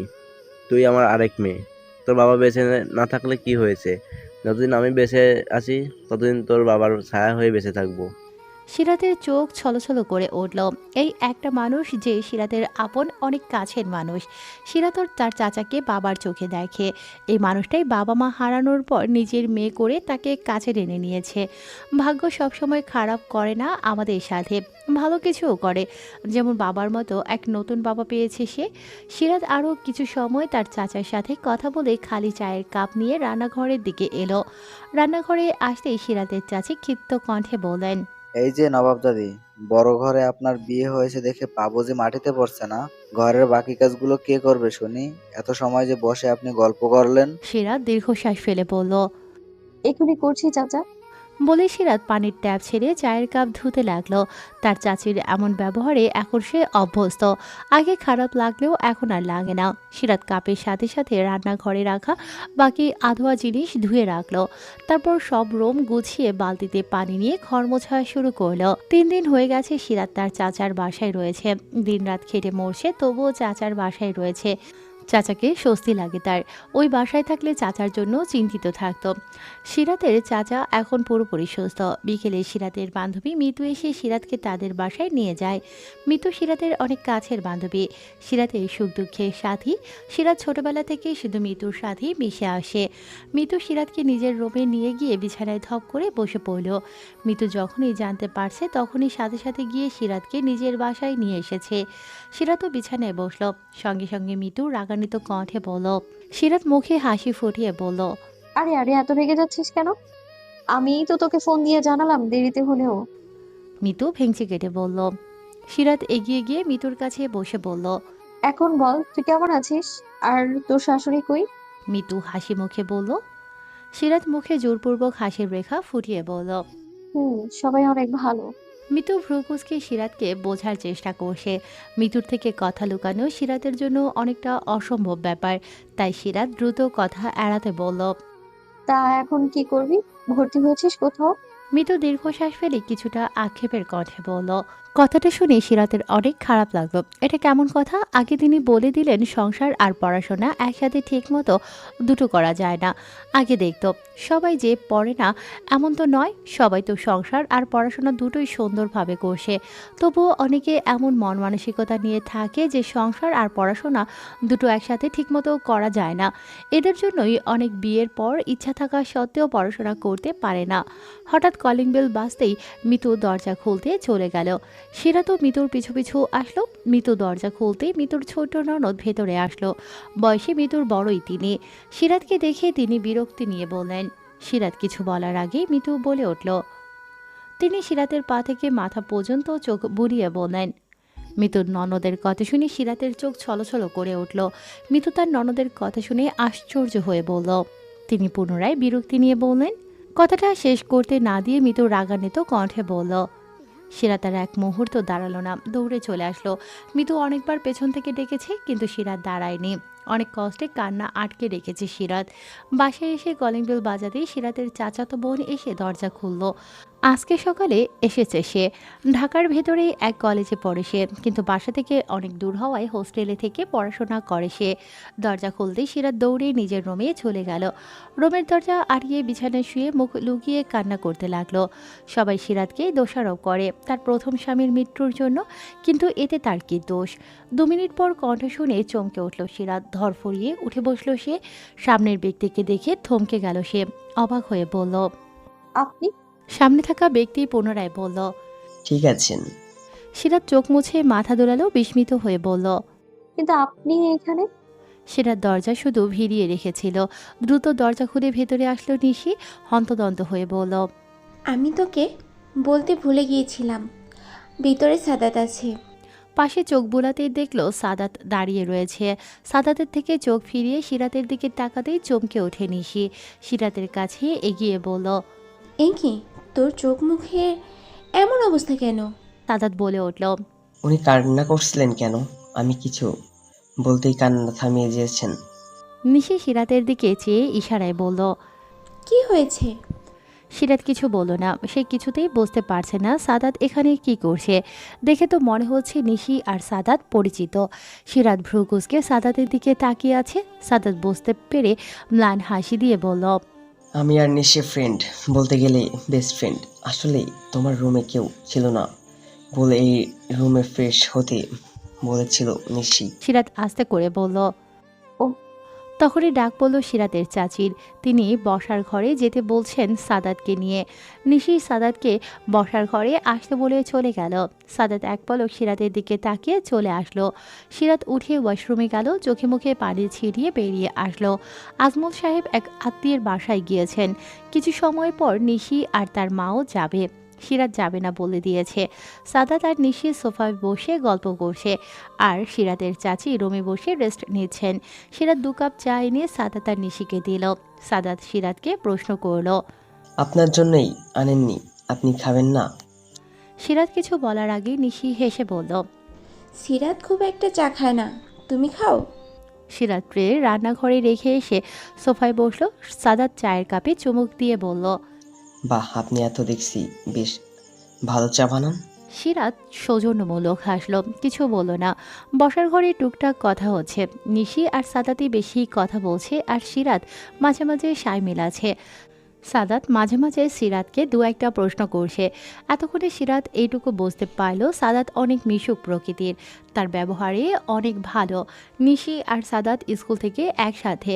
তুই আমার আরেক মেয়ে। তোর বাবা বেঁচে না থাকলে কি হয়েছে? যতদিন আমি বেঁচে আছি ততদিন তোর বাবার ছায়া হয়ে বেঁচে থাকবো। সিরাতের চোখ ছলছল করে উঠল। এই একটা মানুষ যে সিরাতের আপন, অনেক কাছের মানুষ। সিরাতর তার চাচাকে বাবার চোখে দেখে। এই মানুষটাই বাবা মা হারানোর পর নিজের মেয়ে করে তাকে কাছে টেনে নিয়েছে। ভাগ্য সবসময় খারাপ করে না আমাদের সাথে, ভালো কিছুও করে। যেমন বাবার মতো এক নতুন বাবা পেয়েছে সে। সিরাত আরও কিছু সময় তার চাচার সাথে কথা বলে খালি চায়ের কাপ নিয়ে রান্নাঘরের দিকে এলো। রান্নাঘরে আসতেই সিরাতের চাচি ক্ষিপ্ত কণ্ঠে বললেন, এই যে নবাব দাদি, বড় ঘরে আপনার বিয়ে হয়েছে দেখে পা বুঝি মাটিতে পড়ছে না? ঘরের বাকি কাজগুলো কে করবে শুনি? এত সময় যে বসে আপনি গল্প করলেন। সিরাত দীর্ঘশ্বাস ফেলে বলল। এখনই করছি চাচা। বলে সিরাত পানির ট্যাপ ছেড়ে চায়ের কাপ ধুতে লাগলো। তার চাচির এমন ব্যবহারে এখন সে অভ্যস্ত। আগে খারাপ লাগলেও এখন আর লাগে না। সিরাত কাপের সাথে সাথে রান্নাঘরে রাখা বাকি আধোয়া জিনিস ধুয়ে রাখলো। তারপর সব রুম গুছিয়ে বালতিতে পানি নিয়ে ঘর মোছা শুরু করলো। 3 দিন হয়ে গেছে সিরাত তার চাচার বাসায় রয়েছে। দিনরাত খেটে মরছে, তবুও চাচার বাসায় রয়েছে। চাচাকে স্বস্তি লাগে তার। ওই বাসায় থাকলে চাচার জন্য চিন্তিত থাকতো। সিরাতের চাচা এখন পুরোপুরি সুস্থ। বিকেলে সিরাতের বান্ধবী মিতু এসে সিরাতকে তাদের বাসায় নিয়ে যায়। মিতু সিরাতের অনেক কাছের বান্ধবী, সিরাতের সুখ দুঃখের সাথী। সিরাত ছোটবেলা থেকে শুধু মিতুর সাথেই মিশে আসে। মিতু সিরাতকে নিজের রুমে নিয়ে গিয়ে বিছানায় ধপ করে বসে পড়ল। মিতু যখনই জানতে পারছে তখনই সাথে সাথে গিয়ে সিরাতকে নিজের বাসায় নিয়ে এসেছে। সিরাতও বিছানায় বসল। সঙ্গে সঙ্গে মিতু রাগান্বিত কণ্ঠে বলল। সিরাত মুখে হাসি ফুটিয়ে বলল। আরে আরে, এত রেগে যাচ্ছিস কেন? আমিই তো তোকে ফোন দিয়ে জানালাম দেরিতে হলেও। মিতু ভেঙচি কেটে বলল। সিরাত এগিয়ে গিয়ে মিতুর কাছে বসে বলল। এখন বল, তুই কেমন আছিস? আর তোর শাশুড়ি কই? মিতু হাসি মুখে বলল। সিরাত মুখে জোরপূর্বক হাসির রেখা ফুটিয়ে বলল। সবাই অনেক ভালো। মিতু ভ্রুকুচকে সিরাতকে বোঝার চেষ্টা করছে। মিতুর থেকে কথা লুকানো সিরাতের জন্য অনেকটা অসম্ভব ব্যাপার। তাই সিরাত দ্রুত কথা এড়াতে বলল। তা এখন কি করবি? ভর্তি হয়েছিস কোথাও? মিতু দীর্ঘশ্বাস ফেলে কিছুটা আক্ষেপের কণ্ঠে বলল। কথাটা শুনে সিরাতের অনেক খারাপ লাগলো। এটা কেমন কথা? আগে তিনি বলে দিলেন সংসার আর পড়াশোনা একসাথে ঠিকমতো দুটো করা যায় না। আগে দেখতো সবাই যে পড়ে না এমন তো নয়, সবাই তো সংসার আর পড়াশোনা দুটোই সুন্দরভাবে করছে। তবুও অনেকে এমন মন মানসিকতা নিয়ে থাকে যে সংসার আর পড়াশোনা দুটো একসাথে ঠিকমতো করা যায় না। এদের জন্যই অনেক বিয়ের পর ইচ্ছা থাকা সত্ত্বেও পড়াশোনা করতে পারে না। হঠাৎ কলিং বেল বাজতেই মিতু দরজা খুলতে চলে গেল। সিরাতও মিতুর পিছু পিছু আসলো। মিতু দরজা খুলতেই মিতুর ছোট ননদ ভেতরে আসলো। বয়সে মিতুর বড়ই তিনি। সিরাতকে দেখে তিনি বিরক্তি নিয়ে বললেন। সিরাত কিছু বলার আগেই মিতু বলে উঠল। তিনি সিরাতের পা থেকে মাথা পর্যন্ত চোখ বুলিয়ে বললেন। মিতুর ননদের কথা শুনে সিরাতের চোখ ছলছল করে উঠল। মিতু তার ননদের কথা শুনে আশ্চর্য হয়ে বলল। তিনি পুনরায় বিরক্তি নিয়ে বললেন। কথাটা শেষ করতে না দিয়ে মিতু রাগান্বিত কণ্ঠে বলল। সিরাত আর এক মুহূর্ত দাঁড়ালো না, দৌড়ে চলে আসলো। মিতু অনেকবার পেছন থেকে ডেকেছে কিন্তু সিরাত দাঁড়ায়নি। অনেক কষ্টে কান্না আটকে রেখেছে সিরাত। বাসায় এসে কলিং বেল বাজাতেই সিরাতের চাচাতো বোন এসে দরজা খুলল। আজকে সকালে এসেছে সে। ঢাকার ভেতরেই এক কলেজে পড়ে সে, কিন্তু বাসা থেকে অনেক দূর হওয়ায় হোস্টেলে থেকে পড়াশোনা করে সে। দরজা খুলতেই সিরাত দৌড়ে নিজের রুমে চলে গেল। রুমের দরজা আড়িয়ে বিছানায় শুয়ে মুখ লুকিয়ে কান্না করতে লাগলো। সবাই সিরাতকে দোষারোপ করে তার প্রথম স্বামীর মৃত্যুর জন্য, কিন্তু এতে তার কি দোষ? 2 মিনিট পর কণ্ঠ শুনে চমকে উঠল সিরাত। ধরফরিয়ে উঠে বসলো সে। সামনের ব্যক্তিকে দেখে থমকে গেল সে। অবাক হয়ে বলল। আপনি? সামনে থাকা ব্যক্তি পুনরায় বলল। ঠিক আছেন? সিরাত চোখ মুছে মাথা দোলালো, বিস্মিত হয়ে বলল। কিন্তু আপনি এখানে? সিরাত দরজা শুধু ভিড়িয়ে রেখেছিল। দ্রুত দরজা খুলে ভেতরে আসলো নিশি। হন্তদন্ত হয়ে বলল। আমি তোকে বলতে ভুলে গিয়েছিলাম, ভিতরে সাদাত আছে। পাশে চোখ বুলাতেই দেখলো সাদাত দাঁড়িয়ে রয়েছে। সাদাতের থেকে চোখ ফিরিয়ে সিরাতের দিকে তাকাতেই চমকে ওঠে নিশি। সিরাতের কাছে এগিয়ে বলল। এই কি, তোর চোখ মুখে এমন অবস্থা কেন? সাদাত বলে উঠল। উনি কান্না করছিলেন কেন? আমি কিছু বলতেই কান্না থামিয়ে দিয়েছেন। নিশি সিরাতের দিকে চেয়ে ইশারায় বলল। কি হয়েছে? সিরাত কিছু বলল না। সে কিছুতেই বুঝতে পারছে না সাদাত এখানে কি করছে। দেখে তো মনে হচ্ছে নিশি আর সাদাত পরিচিত। সিরাত ভ্রুকুচকে সাদাতের দিকে তাকিয়ে আছে। সাদাত বুঝতে পেরে ম্লান হাসি দিয়ে বলল। আমি আর নিশি ফ্রেন্ড, বলতে গেলে বেস্ট ফ্রেন্ড। আসলে তোমার রুমে কেউ ছিল না বলে এই রুমে ফ্রেশ হতে বলেছিল নিশি। সিরাত আস্তে করে বলল। ও। তখনই ডাক পড়ল সিরাতের চাচির। তিনি বসার ঘরে যেতে বলছেন সাদাতকে নিয়ে। নিশি সাদাতকে বসার ঘরে আসতে বলে চলে গেল। সাদাত এক পলক সিরাতের দিকে তাকিয়ে চলে আসলো। সিরাত উঠে ওয়াশরুমে গেল। চোখে মুখে পানি ছিটিয়ে বেরিয়ে আসলো। আজমল সাহেব এক আত্মীয়ের বাসায় গিয়েছেন। কিছু সময় পর নিশি আর তার মাও যাবে। সিরাত যাবে না বলে দিয়েছে। সাদাত আর নিশি সোফায় বসে গল্প করছে, আর সিরাতের চাচি রুমে বসে রেস্ট নিচ্ছেন। সিরাত 2 কাপ চা এনে সাদাত আর নিশিকে দিল। সাদাত সিরাতকে প্রশ্ন করলো। আপনার জন্যই আনেননি, আপনি খাবেন না? সিরাত কিছু বলার আগে নিশি হেসে বলল। সিরাত খুব একটা চা খায় না, তুমি খাও। সিরাত ট্রে রান্নাঘরে রেখে এসে সোফায় বসলো। সাদাত চায়ের কাপে চুমুক দিয়ে বলল। বাহ, আপনি এত দেখছি বেশ ভালো চা বানান। সিরাত সৌজন্যমূলক হাসলো, কিছু বলল না। বসার ঘরে টুকটাক কথা হচ্ছে। নিশি আর সাদাতই বেশি কথা বলছে, আর সিরাত মাঝে মাঝে সায় মিলাছে। সাদাত মাঝে মাঝে সিরাতকে 2-1টা প্রশ্ন করছে। এতক্ষণে সিরাত এইটুকু বুঝতে পারল সাদাত অনেক মিশুক প্রকৃতির, তার ব্যবহারে অনেক ভালো। নিশি আর সাদাত স্কুল থেকে একসাথে।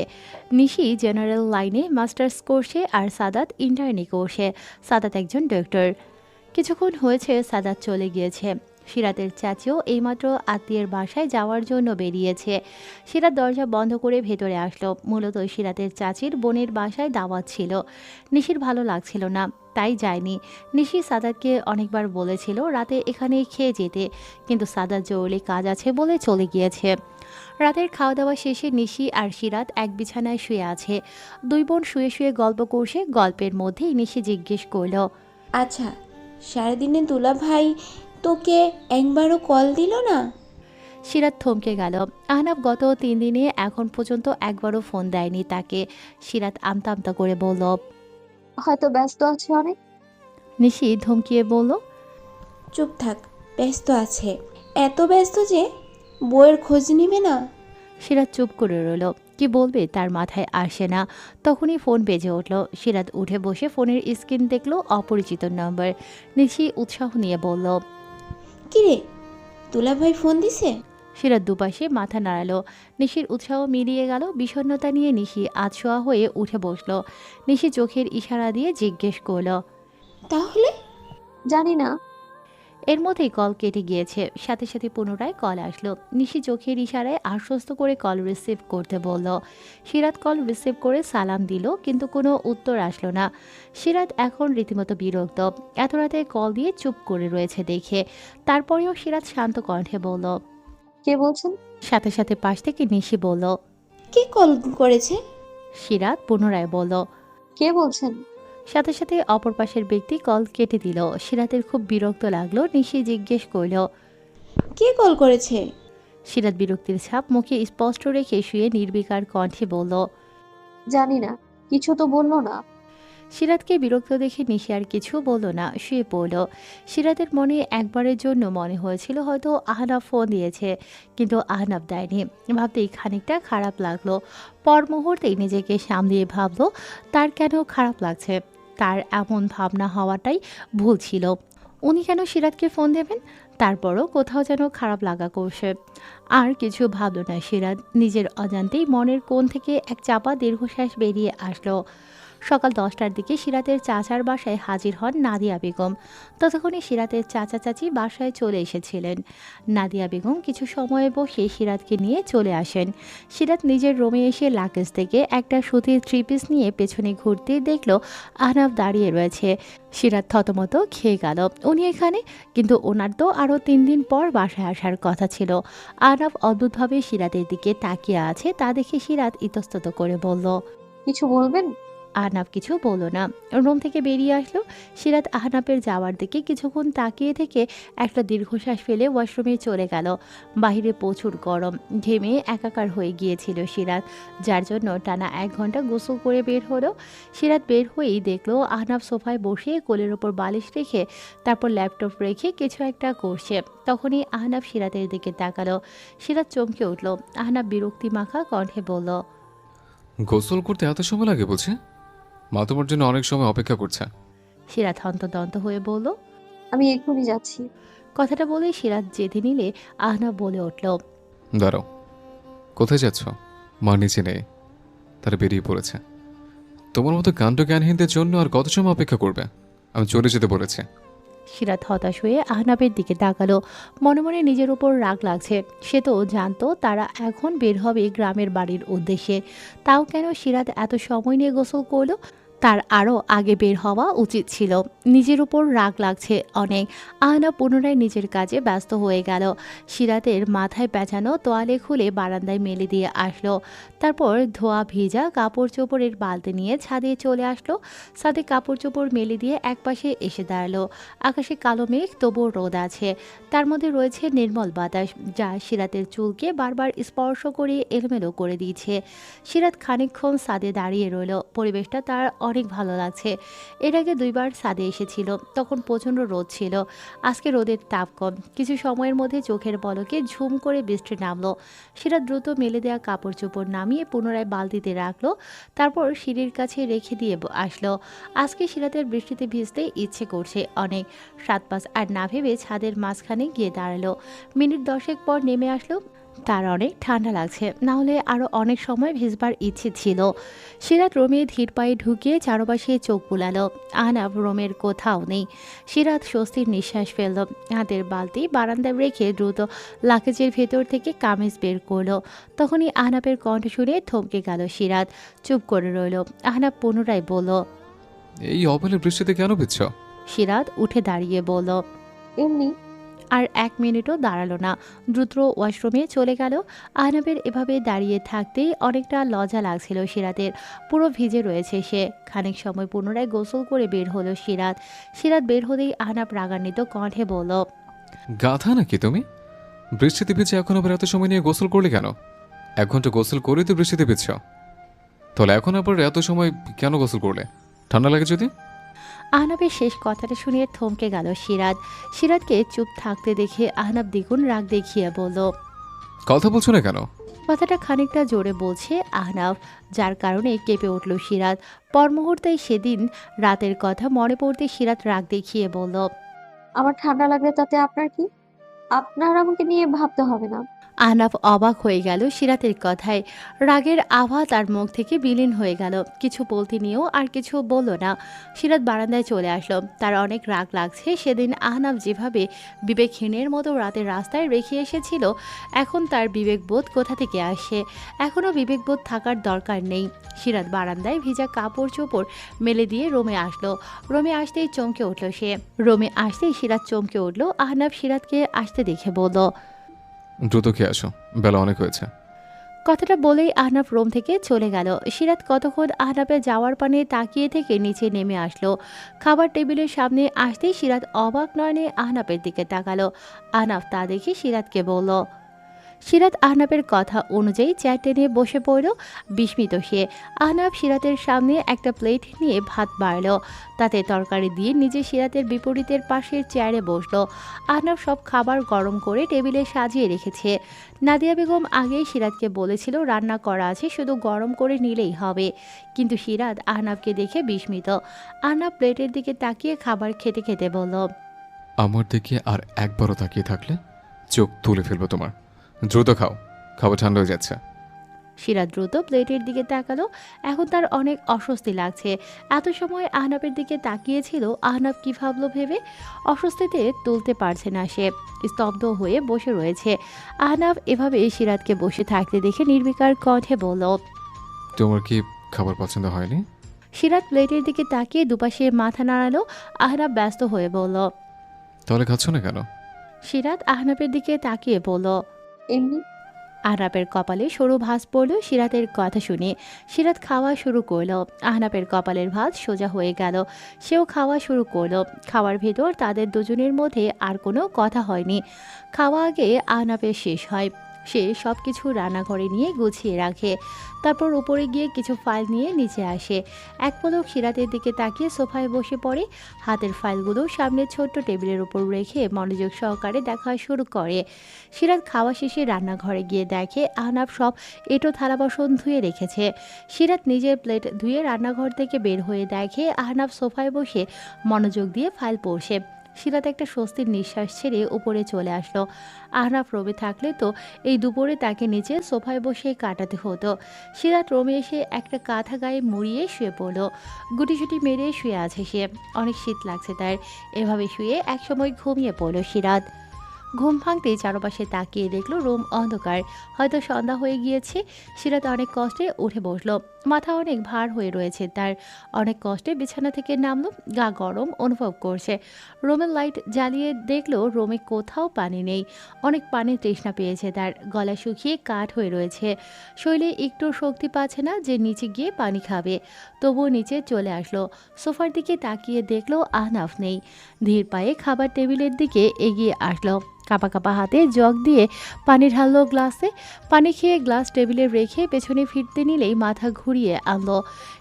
নিশি জেনারেল লাইনে মাস্টার্স করছে, আর সাদাত ইন্টার্নি করছে। সাদাত একজন ডক্টর। কিছুক্ষণ হয়েছে সাদাত চলে গিয়েছে। সিরাতের চাচিও এইমাত্র আত্মীয়ের বাসায় যাওয়ার জন্য বেরিয়েছে। সিরাত দরজা বন্ধ করে ভেতরে আসলো। মূলত সিরাতের চাচির বোনের বাসায় দাওয়াত ছিল। নিশির ভালো লাগছিল না, তাই যায়নি। নিশি সাদাতকে অনেকবার বলেছিল রাতে এখানে খেয়ে যেতে, কিন্তু সাদাত জরুরি কাজ আছে বলে চলে গিয়েছে। রাতের খাওয়া দাওয়া শেষে নিশি আর সিরাত এক বিছানায় শুয়ে আছে। 2 বোন শুয়ে শুয়ে গল্প করছে। গল্পের মধ্যেই নিশি জিজ্ঞেস করল। আচ্ছা, সারাদিনে দুলা ভাই তোকে একবারও কল দিল না? সিরাত থমকে গেল। আহনাফ গত 3 দিনে এখন পর্যন্ত একবারও ফোন দেয়নি তাকে। সিরাত আমতা আমতা করে বলল। হয়তো ব্যস্ত আছে অনেক। নিশি ধমকিয়ে বলল। চুপ থাক, ব্যস্ত আছে। এত ব্যস্ত যে বইয়ের খোঁজ নিবে না। সিরাত চুপ করে রইল। কি বলবে তার মাথায় আসে না। তখনই ফোন বেজে উঠল। সিরাত উঠে বসে ফোনের স্ক্রিন দেখলো, অপরিচিত নম্বর। নিশি উৎসাহ নিয়ে বলল। কিরে, দুলা ভাই ফোন দিছে? সিরাত দুপাশে মাথা নাড়ালো। নিশির উৎসাহ মিলিয়ে গেল। বিষণ্ণতা নিয়ে নিশি আধশোয়া হয়ে উঠে বসলো। নিশি চোখের ইশারা দিয়ে জিজ্ঞেস করল। তাহলে? জানি না। এর মধ্যেই কল কেটে গিয়েছে। সাথে সাথে পুনরায় কল আসলো। নিশি চোখের ইশারায় আশ্বস্ত করে কল রিসিভ করতে বলল। সিরাত কল রিসিভ করে সালাম দিল, কিন্তু কোনো উত্তর আসলো না। সিরাত এখন রীতিমতো বিরক্ত। এত রাতে কল দিয়ে চুপ করে রয়েছে দেখে। তারপরেও সিরাত শান্ত কণ্ঠে বলল। কে বলছেন? সাথে সাথে পাশ থেকে নিশি বলল। কে কল করেছে? সিরাত পুনরায় বলল। কে বলছেন? সাথে সাথে অপর পাশের ব্যক্তি কল কেটে দিল। সিরাতের খুব বিরক্ত লাগলো। নিশি জিজ্ঞেস করল। কে কল করেছে? সিরাত বিরক্তির ছাপ মুখে স্পষ্ট রেখে শুয়ে নির্বিকার কণ্ঠে বলল। জানি না, কিছু তো বললো না। সিরাতকে বিরক্ত দেখে নিশি আর কিছু বলল না, শুয়ে পড়ল। সিরাতের মনে একবারের জন্য মনে হয়েছিল হয়তো আহনাফ ফোন দিয়েছে, কিন্তু আহনাফ দেয়নি। ভাবতেই খানিকটা খারাপ লাগলো। পর মুহূর্তেই নিজেকে সামলিয়ে ভাবলো তার কেন খারাপ লাগছে। তার এমন ভাবনা হওয়াটাই ভুল ছিল। উনি কেন সিরাতকে ফোন দেবেন? তারপরও কোথাও যেন খারাপ লাগা করছে। আর কিছু ভাবল না সিরাত। নিজের অজান্তেই মনের কোণ থেকে এক চাপা দীর্ঘশ্বাস বেরিয়ে আসলো। সকাল 10টার দিকে সিরাতের চাচার বাসায় হাজির হন নাদিয়া বেগম। ততক্ষণে সিরাতের চাচা চাচি বাসায় চলে এসেছিলেন। নাদিয়া বেগম কিছু সময় বসে সিরাতকে নিয়ে চলে আসেন। সিরাত নিজের রুমে এসে লাগেজ থেকে একটা সুতির 3 পিস নিয়ে পেছনে ঘুরতে দেখলো আহনাফ দাঁড়িয়ে রয়েছে। সিরাত থতমত খেয়ে গেল। উনি এখানে? কিন্তু ওনার তো আরও 3 দিন পর বাসায় আসার কথা ছিল। আহনাফ অদ্ভুতভাবে সিরাতের দিকে তাকিয়ে আছে, তা দেখে সিরাত ইতস্তত করে বলল। কিছু বলবেন? আহনাফ কিছু বলল না। রুম থেকে বেরিয়ে আসলো। সিরাত আহনাফের যাওয়ার দিকে কিছুক্ষণ তাকিয়ে থেকে একটা দীর্ঘশ্বাস ফেলে ওয়াশরুমে চলে গেল। বাইরে প্রচুর গরম, ঘেমে একাকার হয়ে গিয়েছিল সিরাত, যার জন্য টানা 1 ঘন্টা গোসল করে বের হলো। সিরাত বের হয়েই দেখলো আহনাফ সোফায় বসে কোলের ওপর বালিশ রেখে তারপর ল্যাপটপ রেখে কিছু একটা করছে। তখনই আহনাফ সিরাতের দিকে তাকালো। সিরাত চমকে উঠল। আহনাফ বিরক্তি মাখা কণ্ঠে বলল। গোসল করতে এত সময় লাগে বলছে? মা তোমার জন্য অনেক সময় অপেক্ষা করছে। সিরাত হন্তদন্ত হয়ে বলল। আমি এক্ষুনি যাচ্ছি। কথাটা বলে সিরাত যেতে নিলে আহনাফ বলে উঠল। দাঁড়াও, কোথায় যাচ্ছ? মা নিচে নেই, তারা বেরিয়ে পড়েছে। তোমার মতো কাণ্ড জ্ঞানহীনদের জন্য আর কত সময় অপেক্ষা করবে? আমি চলে যেতে বলেছি। সিরাত হতাশ হয়ে আহনাফের দিকে তাকালো। মনে মনে নিজের উপর রাগ লাগছে। সে তো জানতো তারা এখন বের হবে গ্রামের বাড়ির উদ্দেশ্যে। তাও কেন সিরাত এত সময় নিয়ে গোসল করলো? তার আরও আগে বের হওয়া উচিত ছিল। নিজের উপর রাগ লাগছে অনেক। আহনাব পুনরায় নিজের কাজে ব্যস্ত হয়ে গেল। সিরাতের মাথায় পেঁচানো তোয়ালে খুলে বারান্দায় মেলে দিয়ে আসলো। তারপর ধোয়া ভিজা কাপড় চোপড়ের বালতি নিয়ে ছাদে চলে আসলো। ছাদে কাপড় চোপড় মেলে দিয়ে একপাশে এসে দাঁড়ালো। আকাশে কালো মেঘ, তবুও রোদ আছে। তার মধ্যে রয়েছে নির্মল বাতাস, যা সিরাতের চুলকে বারবার স্পর্শ করে এলোমেলো করে দিয়েছে। সিরাত খানিকক্ষণ ছাদে দাঁড়িয়ে রইল। পরিবেশটা তার অনেক ভালো লাগছে। এর আগে 2বার ছাদে এসেছিল, তখন প্রচণ্ড রোদ ছিল। আজকে রোদের তাপ কম। কিছু সময়ের মধ্যে চোখের পলকে ঝুম করে বৃষ্টি নামলো। সিরাত দ্রুত মেলে দেওয়া কাপড় চোপড় নামিয়ে পুনরায় বালতিতে রাখলো। তারপর সিঁড়ির কাছে রেখে দিয়ে আসলো। আজকে সিরাতের বৃষ্টিতে ভিজতে ইচ্ছে করছে অনেক। 7-5 আর না ভেবে ছাদের মাঝখানে গিয়ে দাঁড়ালো। মিনিট 10 পর নেমে আসলো। তার অনেক ঠান্ডা লাগছে, না হলে আরও অনেক সময় ভিজবার ইচ্ছে ছিল। সিরাত রোমে ধীর পায়ে ঢুকিয়ে চারপাশে চোখ বুলালো। আহনাব রোমের কোথাও নেই। সিরাত স্বস্তির নিঃশ্বাস ফেলল। হাতের বালতি বারান্দায় রেখে দ্রুত লাগেজের ভেতর থেকে কামিজ বের করলো। তখনই আহনাবের কণ্ঠ শুনে থমকে গেল সিরাত। চুপ করে রইল। আহনাব পুনরায় বলল, এই অবেলা বৃষ্টিতে কেন ভিজছ? সিরাত উঠে দাঁড়িয়ে বলল, এমনি। আর 1 মিনিটও দাঁড়ালো না, দ্রুত ওয়াশরুমে চলে গেল। আহনাবের এভাবে দাঁড়িয়ে থাকতেই অনেকটা লজ্জা লাগছিল সিরাতের। পুরো ভিজে রয়েছে সে। খানিক সময় পুনরায় গোসল করে বের হলো সিরাত। সিরাত বের হলেই আহনাব রাগান্বিত কণ্ঠে বলল, গাধা নাকি তুমি? বৃষ্টিতে ভিজে এখন আবার এত সময় নিয়ে গোসল করলে কেন? 1 ঘন্টা গোসল করে তো বৃষ্টিতে ভিজছ, তাহলে এখন আবার এত সময় কেন গোসল করলে? ঠান্ডা লাগে যদি? আহনাবের শেষ কথাটা শুনে থমকে গেল সিরাত। সিরাতকে চুপ থাকতে দেখে আহনাব দ্বিগুণ রাগ দেখিয়ে বলল, কথা বলছো না কেন? কথাটা খানিকটা জোরে বলছে আহনাব, যার কারণে কেঁপে উঠল সিরাত। পর মুহূর্তে সেদিন রাতের কথা মনে পড়তে সিরাত রাগ দেখিয়ে বলল, আমার ঠান্ডা লাগলে তাতে আপনার কি? আপনার আমাকে নিয়ে ভাবতে হবে না। আহনাব অবাক হয়ে গেল সিরাতের কথায়। রাগের আভা তার মুখ থেকে বিলীন হয়ে গেল। কিছু বলতে নিয়েও আর কিছু বলল না। সিরাত বারান্দায় চলে আসলো। তার অনেক রাগ লাগছে। সেদিন আহনাব যেভাবে বিবেকহীনের মতো রাতের রাস্তায় রেখে এসেছিল, এখন তার বিবেকবোধ কোথা থেকে আসে? এখনও বিবেকবোধ থাকার দরকার নেই। সিরাত বারান্দায় ভিজা কাপড় চোপড় মেলে দিয়ে রোমে আসলো। রোমে আসতেই চমকে উঠল সে। রোমে আসতেই সিরাত চমকে উঠল। আহনাব সিরাতকে আসতে দেখে বলল, দ্রুত খেয়ে আসো, বেলা অনেক হয়েছে। কথাটা বলেই আহনাব রুম থেকে চলে গেল। সিরাত কতক্ষণ আহনাবের যাওয়ার পানে তাকিয়ে থেকে নিচে নেমে আসলো। খাবার টেবিলের সামনে আসতেই সিরাত অবাক নয়নে আহনাবের দিকে তাকালো। আহনাব তা দেখে সিরাতকে বলল, সিরাত আহনাবের কথা অনুযায়ী চেয়ার টেনে বসে পড়ল। বিস্মিত সে। আহনাব সিরাতের সামনে একটা প্লেট নিয়ে ভাত বাড়ল, তাতে তরকারি দিয়ে নিজে সিরাতের বিপরীতের পাশের চেয়ারে বসলো। আহনাব সব খাবার গরম করে টেবিলে সাজিয়ে রেখেছে। নাদিয়া বেগম আগেই সিরাতকে বলেছিল রান্না করা আছে, শুধু গরম করে নিলেই হবে। কিন্তু সিরাত আহনাবকে দেখে বিস্মিত। আহনাব প্লেটের দিকে তাকিয়ে খাবার খেতে খেতে বলল, আমার দিকে আর একবারও তাকিয়ে থাকলে চোখ তুলে ফেলবো তোমার। দ্রুত খাও, খাবার ঠান্ডা হয়ে যাচ্ছে। সিরাত দ্রুত প্লেটের দিকে তাকালো। এখন তার অনেক অস্বস্তি লাগছে। এত সময় আহনাবের দিকে তাকিয়েছিল। আহনাব কি ভাবলো ভেবে অস্বস্তিতে তুলতে পারছে না সে। স্তব্ধ হয়ে বসে রয়েছে। আহনাব এভাবে সিরাতকে বসে থাকতে দেখে নির্বিকার কণ্ঠে বলল, তোমার কি খাবার পছন্দ হয়নি? সিরাত প্লেটের দিকে তাকিয়ে দুপাশে মাথা নাড়ালো। আহনাব ব্যস্ত হয়ে বলল, তাহলে খাচ্ছ না কেন? সিরাত আহনাবের দিকে তাকিয়ে বলল, এমনি। আহনাবের কপালে সরু ভাঁজ পড়ল সিরাতের কথা শুনে। সিরাত খাওয়া শুরু করলো। আহনাবের কপালের ভাঁজ সোজা হয়ে গেল। সেও খাওয়া শুরু করলো। খাওয়ার ভেতর তাদের দুজনের মধ্যে আর কোনো কথা হয়নি। খাওয়া আগে আহনাবের শেষ হয়। সে সব কিছু রান্নাঘরে নিয়ে গুছিয়ে রাখে। তারপর উপরে গিয়ে কিছু ফাইল নিয়ে নিচে আসে। এক পলক সিরাতের দিকে তাকিয়ে সোফায় বসে পড়ে। হাতের ফাইলগুলো সামনে ছোট্ট টেবিলের উপর রেখে মনোযোগ সহকারে দেখা শুরু করে। সিরাত খাওয়া শেষে রান্নাঘরে গিয়ে দেখে আহনাব সব এঁটো থালা বাসন ধুয়ে রেখেছে। সিরাত নিজের প্লেট ধুয়ে রান্নাঘর থেকে বের হয়ে দেখে আহনাব সোফায় বসে মনোযোগ দিয়ে ফাইল পড়ছে। সিরাত একটা স্বস্তির নিঃশ্বাস ছেড়ে উপরে চলে আসলো। আহনাব রোমে থাকলে তো এই দুপুরে তাকে নিচে সোফায় বসে কাটাতে হতো। সিরাত রোমে এসে একটা কাঁথা গায়ে মুড়িয়ে শুয়ে পড়ল। গুটিসুটি মেরে শুয়ে আছে সে। অনেক শীত লাগছে তার। এভাবে শুয়ে একসময় ঘুমিয়ে পড়ল সিরাত। ঘুম ভাঙতেই চারপাশে তাকিয়ে দেখলো রুম অন্ধকার। হয়তো সন্ধ্যা হয়ে গিয়েছে। সিরাত অনেক কষ্টে উঠে বসলো। মাথা অনেক ভার হয়ে রয়েছে তার। অনেক কষ্টে বিছানা থেকে নামলো, গা গরম অনুভব করছে। রুমের লাইট জ্বালিয়ে দেখলো রুমে কোথাও পানি নেই। অনেক পানির তৃষ্ণা পেয়েছে তার, গলা শুকিয়ে কাঠ হয়ে রয়েছে। শরীরে একটু শক্তি পাচ্ছে না যে নিচে গিয়ে পানি খাবে। তবুও নিচে চলে আসলো। সোফার দিকে তাকিয়ে দেখলো আহনাফ নেই। ধীর পায়ে খাবার টেবিলের দিকে এগিয়ে আসলো। কাপা কাপা হাতে জগ দিয়ে পানি ঢাললো গ্লাসে। পানি খেয়ে গ্লাস টেবিলে রেখে পেছনে ফিরতে নিলেই মাথা ঘুরিয়ে আনলো।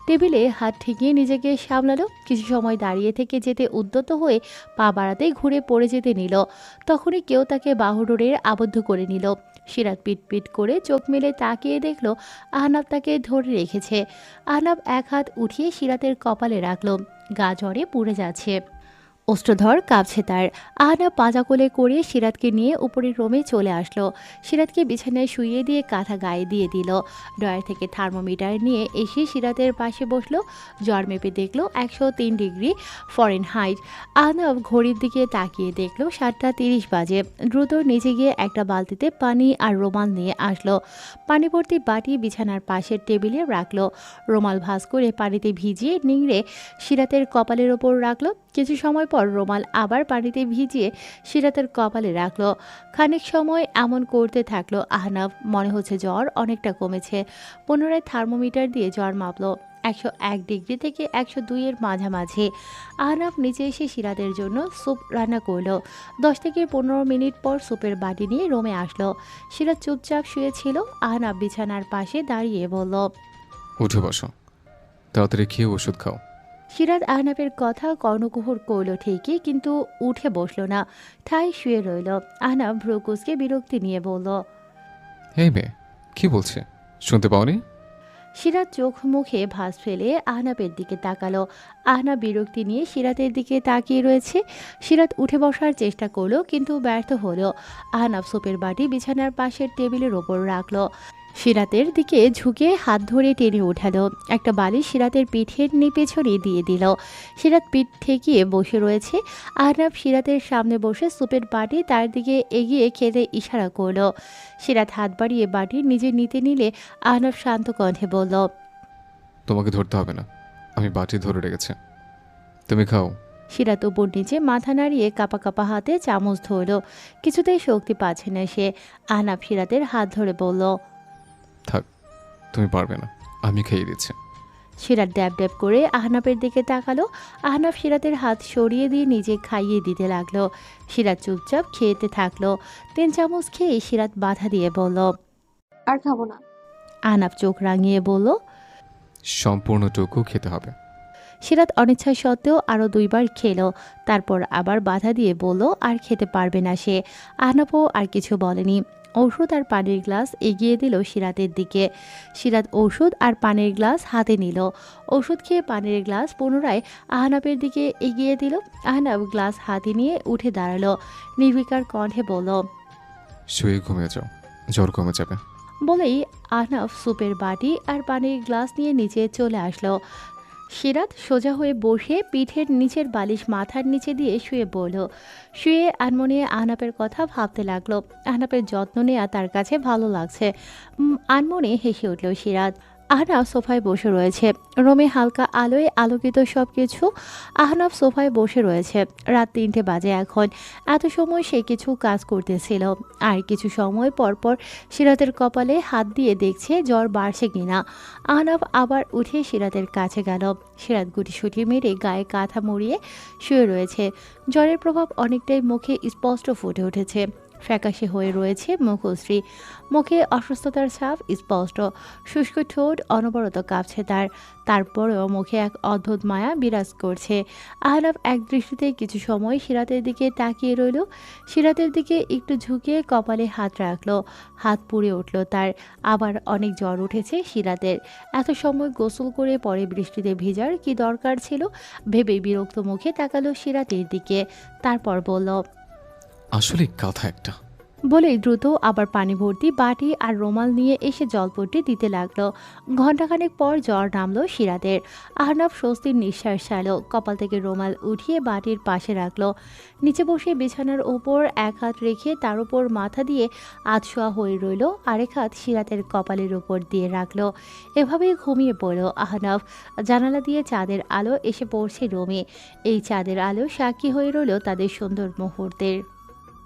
টেবিলে হাত ঠেকিয়ে নিজেকে সামলালো। কিছু সময় দাঁড়িয়ে থেকে যেতে উদ্যত হয়ে পা বাড়াতেই ঘুরে পড়ে যেতে নিল। তখনই কেউ তাকে বাহুডোরে আবদ্ধ করে নিল। সিরাত পিট পিট করে চোখ মেলে তাকিয়ে দেখল আহনাব তাকে ধরে রেখেছে। আহনাব এক হাত উঠিয়ে সিরাতের কপালে রাখলো। গা জ্বরে পুড়ে যাচ্ছে, অস্ত্রধর কাঁপছে তার। আহনাব পাজা কোলে করে সিরাতকে নিয়ে উপরের রুমে চলে আসলো। সিরাতকে বিছানায় শুইয়ে দিয়ে কাঁথা গায়ে দিয়ে দিল। ড্রয়ার থেকে থার্মোমিটার নিয়ে এসে সিরাতের পাশে বসলো। জ্বর মেপে দেখলো 103 ডিগ্রি ফরেনহাইট। আহনাব ঘড়ির দিকে তাকিয়ে দেখলো 7:30 বাজে। দ্রুত নিচে গিয়ে একটা বালতিতে পানি আর রুমাল নিয়ে আসলো। পানি ভর্তি বাটি বিছানার পাশের টেবিলে রাখলো। রুমাল ভাঁজ করে পানিতে ভিজিয়ে নিংড়ে সিরাতের কপালের ওপর রাখলো। কিছু সময় পর রুমাল আবার পানিতে ভিজিয়ে সিরাতের কপালে রাখলো। খানিক সময় এমন করতে থাকলো আহনাফ। মনে হচ্ছে জ্বর অনেকটা কমেছে। পুনরায় থার্মোমিটার দিয়ে জ্বর মাপলো। 101 ডিগ্রি থেকে 102 এর মাঝামাঝি। আহনাফ নিচে এসে সিরাতের জন্য স্যুপ রান্না করলো। 10 থেকে 15 মিনিট পর স্যুপের বাটি নিয়ে রুমে আসলো। সিরাত চুপচাপ শুয়েছিল। আহনাফ বিছানার পাশে দাঁড়িয়ে বলল, উঠে বসো, তাড়াতাড়ি খেয়ে ওষুধ খাও। সিরাত আহনাফের কথা কর্ণকুহর করল ঠিকই, কিন্তু উঠে বসলো না, ঠাই শুয়ে রইল। আহনাফ ভ্রুকুচকে বিরক্তি নিয়ে বলল, এই মেয়ে কি বলছে, শুনতে পাওনি? সিরাত চোখ মুখে ভাঁজ ফেলে আহনাফের দিকে তাকালো। আহনাফ বিরক্তি নিয়ে সিরাতের দিকে তাকিয়ে রয়েছে। সিরাত উঠে বসার চেষ্টা করলো, কিন্তু ব্যর্থ হলো। আহনাফ সোপের বাটি বিছানার পাশের টেবিলের ওপর রাখলো। সিরাতের দিকে ঝুঁকে হাত ধরে টেনে উঠালো। একটা বালিশ সিরাতের পিঠের পেছনে দিয়ে দিল। সিরাত পিঠ ঠেকিয়ে বসে রয়েছে। আহনাফ সিরাতের সামনে বসে সুপের বাটি তার দিকে এগিয়ে খেতে ইশারা করলো। সিরাত হাত বাড়িয়ে বাটি নিজে নিতে নিলে আহনাফ শান্ত কণ্ঠে বলল, তোমাকে ধরতে হবে না, আমি বাটি ধরে রেখেছি, তুমি খাও। সিরাত উপর নিচে মাথা নাড়িয়ে কাপা কাপা হাতে চামচ ধরল। কিছুতেই শক্তি পাচ্ছে না সে। আহনাফ সিরাতের হাত ধরে বলল, থাক, তুমি পারবে না, আমি খেয়ে দিচ্ছি। সিরাত ড্যাব ড্যাব করে আহনাফের দিকে তাকালো। আহনাফ সিরাতের হাত সরিয়ে দিয়ে নিজে খাইয়ে দিতে লাগলো। সিরাত চুপচাপ খেতে থাকলো। 3 চামচ খেয়ে সিরাত বাধা দিয়ে বলল, আর খাবো না। আহনাফ চোখ রাঙিয়ে বলল, সম্পূর্ণটুকু খেতে হবে। সিরাত অনিচ্ছা সত্ত্বেও আরও 2 বার খেলো। তারপর আবার বাধা দিয়ে বলল আর খেতে পারবে না সে। আহনাফও আর কিছু বলেনি। ঔষধ আর পানির গ্লাস এগিয়ে দিল সিরাতের দিকে। সিরাত ঔষধ আর পানির গ্লাস হাতে নিল। ওষুধ খেয়ে পানির গ্লাস পুনরায় আহনাফের দিকে এগিয়ে দিল। আহনাফ গ্লাস হাতে নিয়ে উঠে দাঁড়ালো। নির্বিকার কণ্ঠে বলল, শুয়ে ঘুমিয়ে যাও, জ্বর কমে যাবে। বলেই আহনাফ সুপের বাটি আর পানির গ্লাস নিয়ে নিচে চলে আসলো। সিরাত সোজা হয়ে বসে পিঠের নিচের বালিশ মাথার নিচে দিয়ে শুয়ে পড়ল। শুয়ে আনমনে আহনাফের কথা ভাবতে লাগলো। আহনাফের যত্ন নেওয়া তার কাছে ভালো লাগছে। আনমনে হেসে উঠল সিরাত। আহনাফ সোফায় বসে রয়েছে। রুমে হালকা আলোয় আলোকিত সব কিছু। আহনাফ সোফায় বসে রয়েছে। রাত 3টে বাজে এখন। এত সময় সে কিছু কাজ করতেছিল। আর কিছু সময় পর পর সিরাতের কপালে হাত দিয়ে দেখছে জ্বর বাড়ছে কিনা। আহনাফ আবার উঠে সিরাতের কাছে গেল। সিরাত গুটিসুটি মেরে গায়ে কাঁথা মুড়িয়ে শুয়ে রয়েছে। জ্বরের প্রভাব অনেকটাই মুখে স্পষ্ট ফুটে উঠেছে। ফ্যাকাশে হয়ে রয়েছে মুখশ্রী। মুখে অসুস্থতার ছাপ স্পষ্ট। শুষ্ক ঠোঁট অনবরত কাঁপছে তার। তারপরেও মুখে এক অদ্ভুত মায়া বিরাজ করছে। আহনাফ এক দৃষ্টিতে কিছু সময় সিরাতের দিকে তাকিয়ে রইল। সিরাতের দিকে একটু ঝুঁকে কপালে হাত রাখলো। হাত পুড়ে উঠল তার। আবার অনেক জ্বর উঠেছে সিরাতের। এত সময় গোসল করে পরে বৃষ্টিতে ভেজার কি দরকার ছিল ভেবে বিরক্ত মুখে তাকালো সিরাতের দিকে। তারপর বলল, আসলে গাধা একটা, বলেই দ্রুত আবার পানি ভর্তি বাটি আর রুমাল নিয়ে এসে জলপট্টি দিতে লাগলো। ঘণ্টাখানেক পর জ্বর নামলো সিরাতের। আহনাফ স্বস্তির নিঃশ্বাস ছাড়ল, কপাল থেকে রুমাল উঠিয়ে বাটির পাশে রাখলো। নিচে বসে বিছানার ওপর এক হাত রেখে তার উপর মাথা দিয়ে আধশোয়া হয়ে রইল, আরেক হাত সিরাতের কপালের উপর দিয়ে রাখলো। এভাবেই ঘুমিয়ে পড়ল আহনাফ। জানালা দিয়ে চাঁদের আলো এসে পড়ছে রুমে। এই চাঁদের আলো সাক্ষী হয়ে রইল তাদের সুন্দর মুহূর্তের।